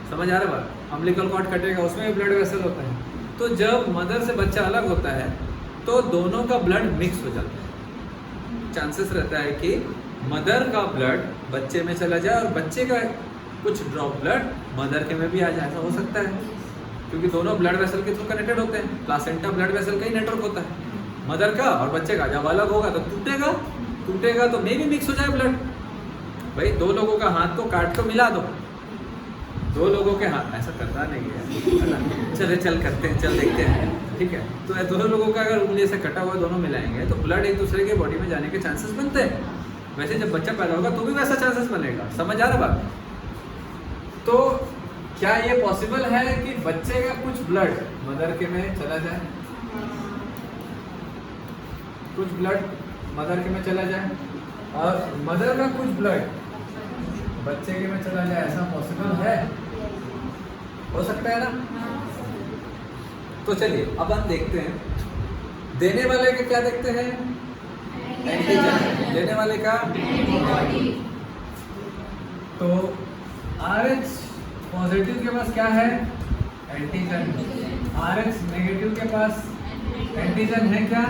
समझ आ रहा बात। अम्बिलिकल कॉर्ड कटेगा, उसमें भी ब्लड वेसल होता है। तो जब मदर से बच्चा अलग होता है तो दोनों का ब्लड मिक्स हो जाता है, चांसेस रहता है कि मदर का ब्लड बच्चे में चला जाए और बच्चे का कुछ ड्रॉप ब्लड मदर के में भी आ जाए, ऐसा हो सकता है, क्योंकि दोनों ब्लड वेसल के थ्रू कनेक्टेड होते हैं। प्लासेंटा ब्लड वेसल का ही नेटवर्क होता है, मदर का और बच्चे का। जब अलग होगा तो टूटेगा तो मे भी मिक्स हो जाए ब्लड। भाई दो लोगों का हाथ को काट के मिला दो, दो लोगों के हाथ, ऐसा करता नहीं है ना, चल करते हैं, चल देखते हैं, ठीक है। तो दोनों लोगों का अगर उंगली से कटा हुआ दोनों मिलाएंगे तो ब्लड एक दूसरे के बॉडी में जाने के चांसेस बनते हैं। वैसे जब बच्चा पैदा होगा तो भी वैसा चांसेस बनेगा, समझ आ रहा बात। तो क्या ये पॉसिबल है कि बच्चे का कुछ ब्लड मदर के में चला जाए, कुछ ब्लड मदर के में चला जाए और मदर का कुछ ब्लड बच्चे के में चला जाए, ऐसा पॉसिबल है? हो सकता है ना। तो चलिए अब हम देखते हैं, देने वाले के क्या देखते हैं, एंटीजन, लेने वाले का तो RH पॉजिटिव के पास क्या है, एंटीजन। RH नेगेटिव के पास एंटीजन है क्या,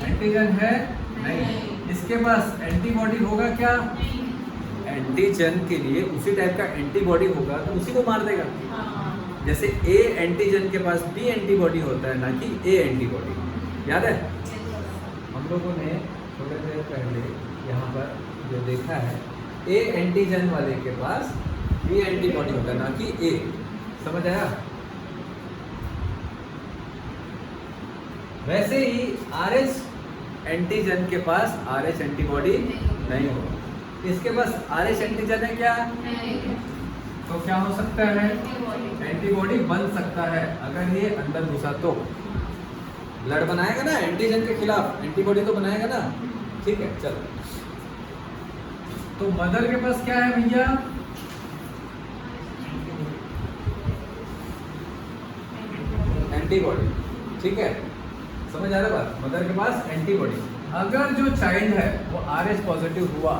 एंटीजन है नहीं। इसके पास एंटीबॉडी होगा क्या, एंटीजन के लिए उसी टाइप का एंटीबॉडी होगा तो उसी को मार देगा। जैसे A एंटीजन के पास B एंटीबॉडी होता है, ना कि A एंटीबॉडी। याद है हम लोगों ने थोड़ी देर पहले यहाँ पर जो देखा है, A एंटीजन वाले के पास B एंटीबॉडी होता है, ना कि A, समझ आया। वैसे ही RH एंटीजन के पास RH एंटीबॉडी नहीं होगा, इसके पास RH एंटीजन है क्या, तो क्या हो सकता है, एंटीबॉडी बन सकता है। अगर ये अंदर घुसा तो ब्लड बनाएगा ना एंटीजन के खिलाफ, एंटीबॉडी तो बनाएगा ना, ठीक है। चलो तो मदर के पास क्या है भैया, एंटीबॉडी, ठीक है, समझ आ रहा बात। मदर के पास एंटीबॉडी। अगर जो चाइल्ड है वो RH पॉजिटिव हुआ,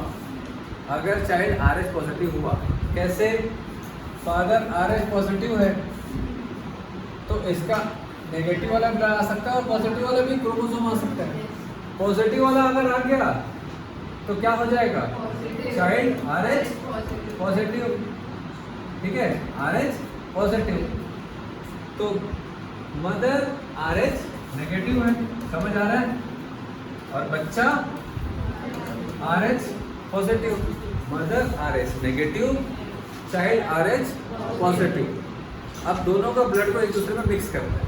अगर चाइल्ड RH पॉजिटिव हुआ, कैसे, फादर RH पॉजिटिव है तो इसका नेगेटिव वाला ब्लड आ सकता है और पॉजिटिव वाला भी क्रोमोसोम आ सकता है। पॉजिटिव वाला अगर आ गया तो क्या हो जाएगा, चाइल्ड RH पॉजिटिव, ठीक है, RH पॉजिटिव, तो मदर RH नेगेटिव है, समझ आ रहा है, और बच्चा RH positive, mother RH negative, child RH positive. अब दोनों का ब्लड को एक दूसरे में मिक्स करना है।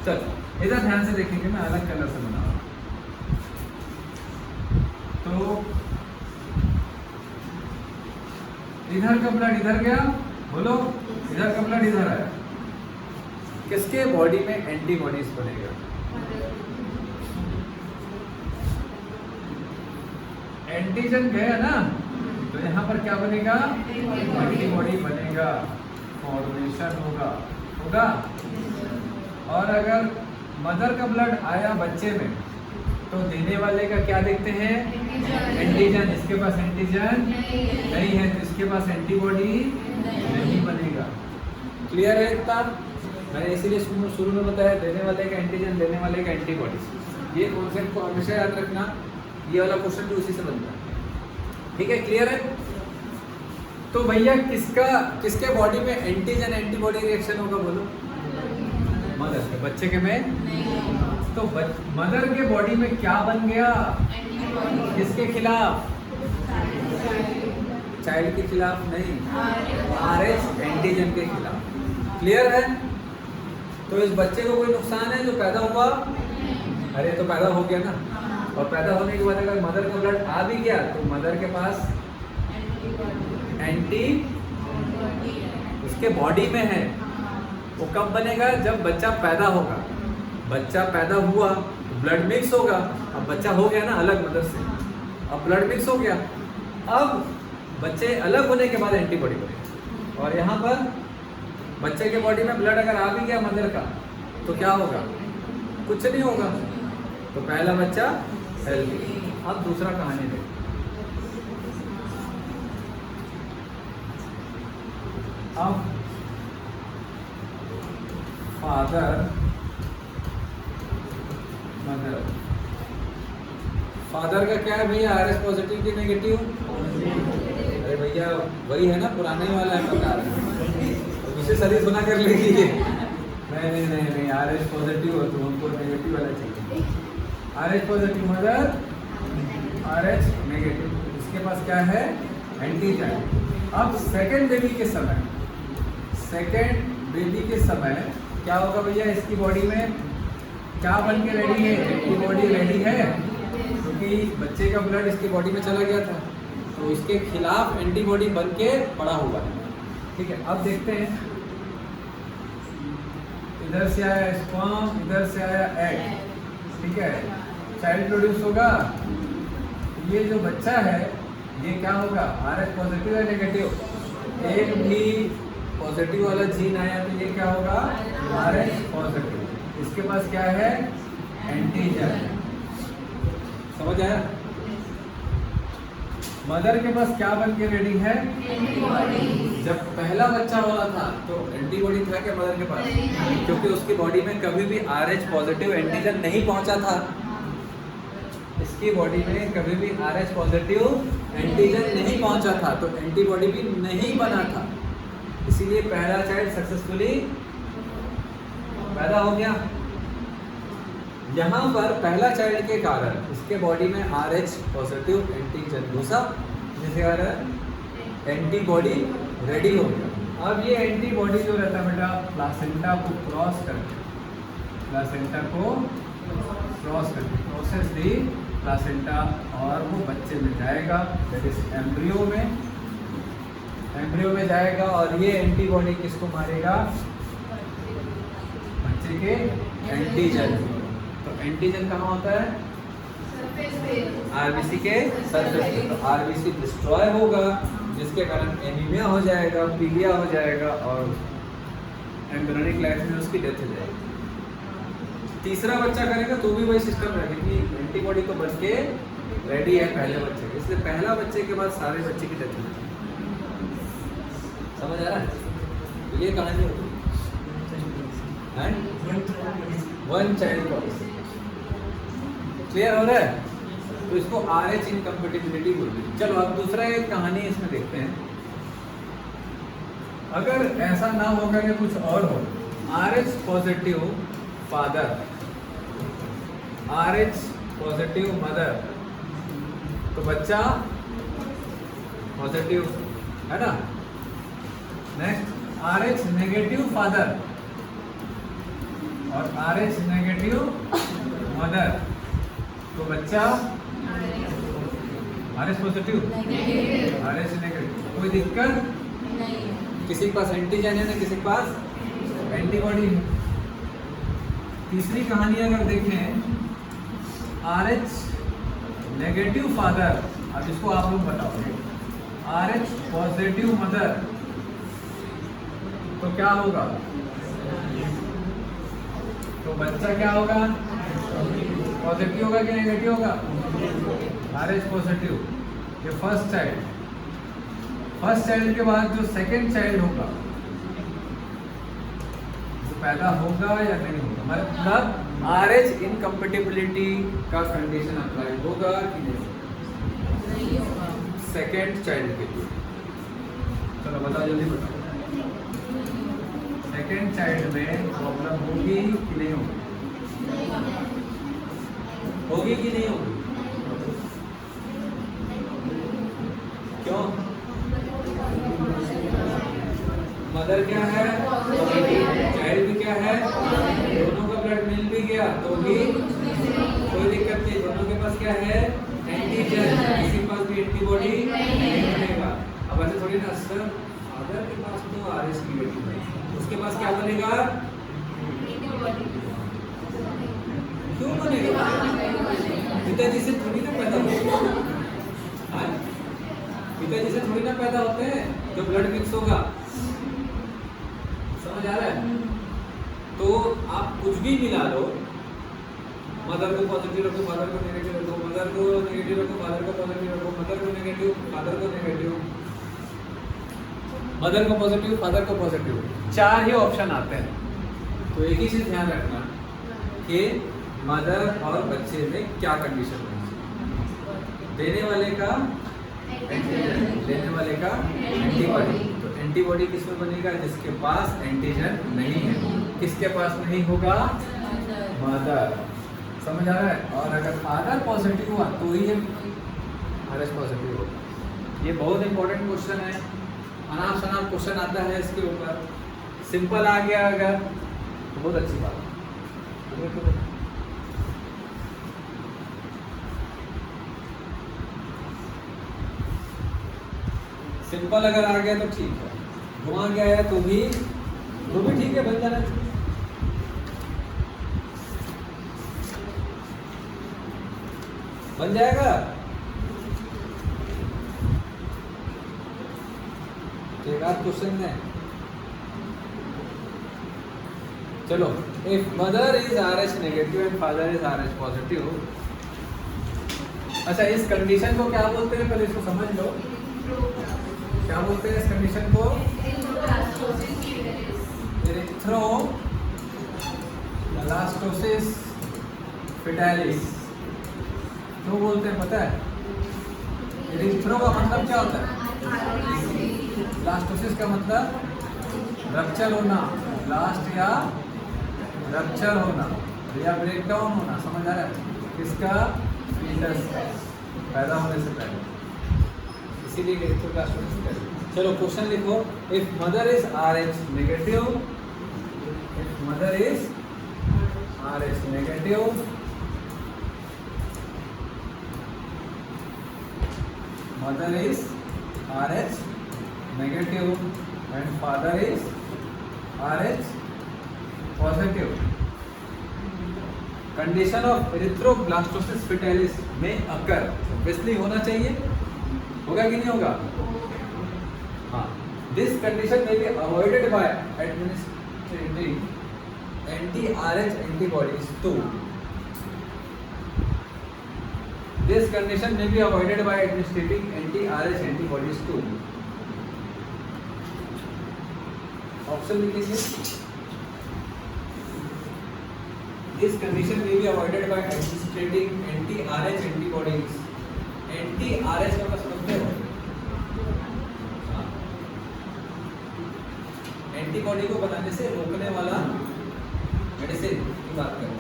चलो इधर ध्यान से देखेंगे, मैं अलग कलर से बना रहा हूं। तो इधर का ब्लड इधर गया, बोलो, इधर का ब्लड इधर आया, किसके बॉडी में एंटीबॉडीज बनेगा, एंटीजन गया ना, तो यहाँ पर क्या बनेगा, एंटीबॉडी बनेगा, फॉर्मेशन होगा। और अगर मदर का ब्लड आया बच्चे में तो देने वाले का क्या देखते हैं, एंटीजन। इसके पास एंटीजन नहीं है तो इसके पास एंटीबॉडी नहीं बनेगा। क्लियर है इतना? मैंने इसीलिए शुरू में बताया, देने वाले का एंटीजन, देने वाले का एंटीबॉडी। ये कॉन्सेप्ट को हमेशा याद रखना, ये वाला क्वेश्चन भी उसी से बनता है, ठीक है। क्लियर है? तो भैया किसके बॉडी में एंटीजन एंटीबॉडी रिएक्शन होगा, बोलो, मदर के। बच्चे के में तो मदर के बॉडी में क्या बन गया, किसके खिलाफ, चाइल्ड के खिलाफ नहीं, RH एंटीजन के खिलाफ। क्लियर है? तो इस बच्चे को कोई नुकसान है जो पैदा हुआ, अरे तो पैदा हो गया ना, और पैदा होने के बाद अगर मदर का ब्लड आ भी गया तो मदर के पास एंटी उसके बॉडी में है। वो कब बनेगा? जब बच्चा पैदा होगा। बच्चा पैदा हुआ तो ब्लड मिक्स होगा। अब बच्चा हो गया ना अलग मदर से, अब ब्लड मिक्स हो गया। अब बच्चे अलग होने के बाद एंटीबॉडी बनेगी। और यहाँ पर बच्चे के बॉडी में ब्लड अगर आ भी गया मदर का तो क्या होगा? कुछ नहीं होगा। तो पहला बच्चा हेल्दी। अब दूसरा कहानी देखो। अब फादर मदर, फादर का क्या है भैया? आरएस पॉजिटिव की नेगेटिव? अरे भैया वही है ना, पुराने ही वाला है, बता रहे तो दूसरी सर्विस बना कर लेगी। नहीं नहीं नहीं नहीं, आरएस पॉजिटिव हो तो हमको नेगेटिव वाला चाहिए। RH positive mother, RH negative, इसके पास क्या है? एंटीजन। अब सेकेंड बेबी के समय, क्या होगा भैया? इसकी बॉडी में क्या बन के रेडी है? एंटीबॉडी रेडी है, क्योंकि बच्चे का ब्लड इसकी बॉडी में चला गया था तो इसके खिलाफ एंटीबॉडी बन के पड़ा हुआ है। ठीक है, अब देखते हैं। इधर से आया स्पर्म, इधर से आया एग। ठीक है, चाइल्ड प्रोड्यूस होगा। ये जो बच्चा है ये क्या होगा? आरएच पॉजिटिव या नेगेटिव? एक भी पॉजिटिव वाला जीन आया तो ये क्या होगा? RH positive. इसके पास क्या है? एंटीजन। समझ आया? मदर के पास क्या बन के रेडी है? जब पहला बच्चा हो रहा था तो एंटीबॉडी था क्या मदर के पास? क्योंकि उसकी बॉडी में कभी भी आरएच पॉजिटिव एंटीजन नहीं पहुंचा था। इसकी बॉडी में कभी भी आरएच पॉजिटिव एंटीजन नहीं पहुंचा था तो एंटीबॉडी भी नहीं बना था। इसीलिए पहला चाइल्ड सक्सेसफुली पैदा हो गया। यहाँ पर पहला चाइल्ड के कारण इसके बॉडी में आरएच पॉजिटिव एंटीजन घुसा, जिसके कारण एंटीबॉडी रेडी हो गया। अब ये एंटीबॉडी जो रहता है बेटा प्लासेंटा को क्रॉस करके, प्रोसेस दी प्लासेंटा और वो बच्चे में जाएगा, दैट इज एम्ब्रियो में जाएगा। और ये एंटीबॉडी किसको मारेगा? बच्चे के एंटीजन। तो एंटीजन कहाँ होता है? आरबीसी के सरफेस पे। तो आरबीसी डिस्ट्रॉय होगा जिसके कारण एनीमिया हो जाएगा, पीलिया हो जाएगा और एम्ब्रियोनिक लाइफ में उसकी डेथ हो जाएगी। तीसरा बच्चा करेगा तो भी वही सिस्टम रहेगा क्योंकि एंटीबॉडी तो बन के रेडी है पहले बच्चे के, इसलिए पहला बच्चे के बाद सारे बच्चे की डेथ हो जाएगी। समझ आ रहा है? तो ये कहानी होगी वन चाइल्ड पॉलिसी। क्लियर हो रहा है? तो इसको आरएच इनकम्पेटिबिलिटी बोलते हैं। चलो अब दूसरा एक कहानी इसमें देखते हैं। अगर ऐसा ना होगा कि कुछ और हो, RH positive father, RH positive mother, तो बच्चा पॉजिटिव है ना। नेक्स्ट आरएच नेगेटिव फादर और आरएच नेगेटिव मदर, तो बच्चा आरएच पॉजिटिव, आरएच नेगेटिव। कोई दिक्कत नहीं, किसी के पास एंटीजन है ना किसी के पास एंटीबॉडी है। तीसरी कहानी अगर देखें, आरएच नेगेटिव फादर, अब इसको आप लोग बताओगे, आरएच पॉजिटिव मदर, तो क्या होगा? तो बच्चा क्या होगा? पॉजिटिव होगा कि नेगेटिव होगा? RH positive. ये फर्स्ट चाइल्ड के बाद जो सेकंड चाइल्ड होगा वो पैदा होगा या नहीं होगा? मतलब आरएच इनकम्पेटिबिलिटी का कंडीशन अप्लाई होगा कि नहीं होगा सेकंड चाइल्ड के लिए? चलो बताओ, जल्दी बताओ। सेकंड चाइल्ड में प्रॉब्लम होगी कि नहीं होगी? होगी कि नहीं होगी? क्यों? मदर क्या है? चाइल्ड भी क्या है? दोनों का ब्लड मिल भी गया तो भी कोई दिक्कत नहीं। दोनों के पास क्या है? एंटीजन। इसके पास भी एंटीबॉडी नहीं बनेगा। अब ऐसे थोड़ी ना, सर फादर के पास तो आरएच नेगेटिव है, उसके पास क्या बनेगा? क्यों बनेगा? पिताजी से थोड़ी ना पैदा होगा, पिताजी से थोड़ी ना पैदा होते हैं जो ब्लड मिक्स होगा। समझ आ रहा है? तो आप कुछ भी मिला लो, मदर को पॉजिटिव रखो, फादर को नेगेटिव रखो, मदर को नेगेटिव रखो, फादर को पॉजिटिव रखो, मदर को नेगेटिव, फादर को नेगेटिव, मदर को पॉजिटिव, फादर को पॉजिटिव, 4 ही ऑप्शन आते हैं। तो एक ही चीज ध्यान रखना कि मदर और बच्चे में क्या कंडीशन होनी चाहिए। देने वाले का लेने वाले का एंटीबॉडी। तो एंटीबॉडी किसमें बनेगा? जिसके पास एंटीजन नहीं है। किसके पास नहीं होगा? मदर। समझ आ रहा है? और अगर फादर पॉजिटिव हुआ तो ही आरएच पॉजिटिव होगा। ये बहुत इंपॉर्टेंट क्वेश्चन है, अनाप शनाप क्वेश्चन आता है इसके ऊपर। सिंपल आ गया अगर तो बहुत अच्छी बात है। सिंपल अगर आ गया तो ठीक है, घुमा गया है तो भी ठीक है, बन जाना चाहिए। बन जाएगा। एक आध क्वेश्चन है, चलो। If mother is RH negative and father is RH positive, अच्छा इस कंडीशन को क्या बोलते हैं? पहले इसको समझ लो, क्या बोलते हैं इस कंडीशन को? Erythroblastosis fetalis. क्यों बोलते हैं पता है? एरिथ्रो का मतलब क्या होता है? ब्लास्टोसिस का मतलब रप्चर होना, ब्लास्ट या रप्चर होना या ब्रेकडाउन होना। समझ आ रहा है? किसका? फीटस पैदा होने से पहले, इसीलिए एरिथ्रोब्लास्टोसिस कहते हैं। चलो क्वेश्चन लिखो। If mother is RH negative, if mother is RH negative, mother is RH negative and father is RH positive, condition of erythroblastosis fetalis में अकर। ऑब्वियसली होना चाहिए, होगा कि नहीं होगा? हाँ। This condition may be avoided by administering anti-RH antibodies to. This condition may be avoided by administering anti-RH antibodies to. Option लिखेंगे। This condition may be avoided by administering anti-RH antibodies. Anti-RH का समझते हो? Antibody को बनाने से रोकने वाला medicine की बात करें।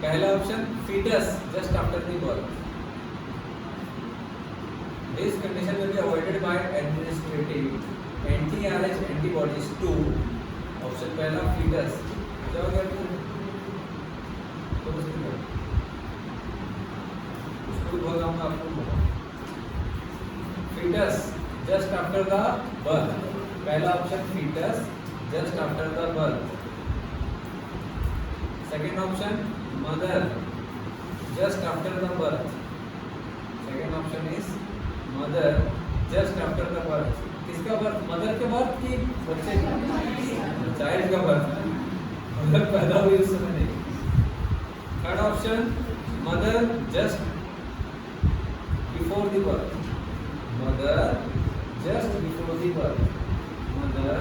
पहला option foetus just after the birth. This condition will be avoided by administrating anti Rh antibodies to. Option पहला फीटस। क्या होगा? तो उसको बोल रहा हूँ आपको। Foetus just after the birth. पहला option foetus just after the birth. Second option mother just after the birth. Second option is mother just after the birth. किसका बर्थ? मदर के बर्थ की बच्चे का, चाइल्ड का बर्थ। मदर पैदा हुई उस समय नहीं। Third option mother just before the birth. Mother just before the birth, mother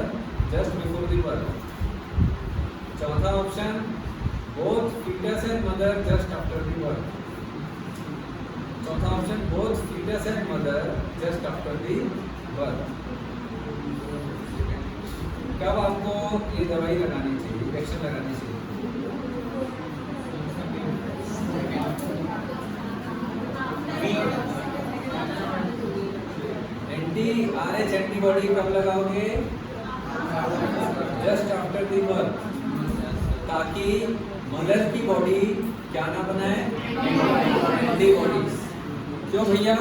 just before the birth. चौथा option both fetus and mother just after the birth. चौथा option both fetus and mother just after the birth. कब आपको ये दवाई लगानी चाहिए, injection लगानी चाहिए? एंटी-आरएच एंटीबॉडी कब लगाओगे? जस्ट आफ्टर द बर्थ, ताकि मदर की बॉडी क्या ना बनाए, एंटीबॉडीज। क्यों भैया,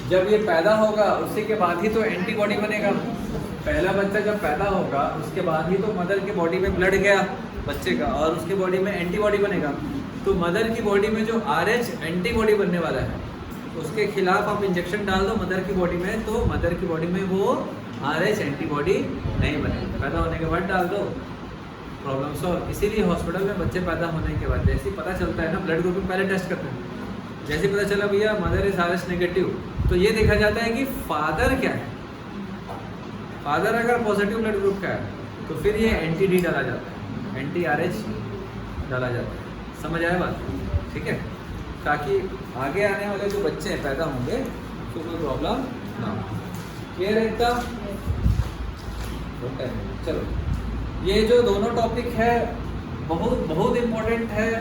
जब ये पैदा होगा उसी के बाद ही तो एंटीबॉडी बनेगा। पहला बच्चा जब पैदा होगा उसके बाद ही तो मदर की बॉडी में ब्लड गया बच्चे का और उसके बॉडी में एंटीबॉडी बनेगा। तो मदर की बॉडी में जो RH एंटीबॉडी बनने वाला है उसके खिलाफ आप इंजेक्शन डाल दो मदर की बॉडी में, तो मदर की बॉडी में वो RH एंटीबॉडी नहीं बनेगी। पैदा होने के बाद डाल दो, प्रॉब्लम सॉल्व। इसीलिए हॉस्पिटल में बच्चे पैदा होने के बाद जैसे ही पता चलता है ना, ब्लड ग्रुप में पहले टेस्ट करते हैं। जैसे पता चला भैया मदर इज RH नेगेटिव, तो ये देखा जाता है कि फादर क्या है। फादर अगर पॉजिटिव ब्लड ग्रुप का है तो फिर ये एंटी-D डाला जाता है, एंटी-RH डाला जाता है। समझ आया बात? ठीक है, ताकि आगे आने वाले जो बच्चे पैदा होंगे तो कोई प्रॉब्लम ना हो। क्लियर है इतना? चलो, ये जो दोनों टॉपिक है बहुत बहुत इम्पोर्टेंट है।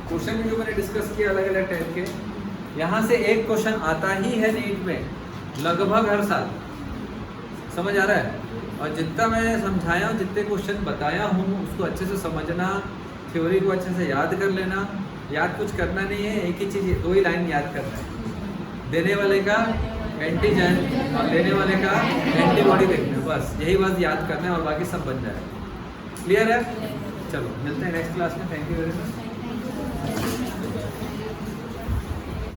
क्वेश्चन में जो मैंने डिस्कस किया अलग अलग टाइप के, यहाँ से एक क्वेश्चन आता ही है नीट में लगभग हर साल। समझ आ रहा है? और जितना मैं समझाया हूँ, जितने क्वेश्चन बताया हूँ उसको अच्छे से समझना, थ्योरी को अच्छे से याद कर लेना। याद कुछ करना नहीं है, एक ही चीज़, 2 ही लाइन याद करना है। देने वाले का एंटीजन और लेने वाले का एंटीबॉडी देखना, बस यही बात याद करना है और बाकी सब बन जाएगा। क्लियर है? चलो मिलते हैं नेक्स्ट क्लास में। Thank you very much.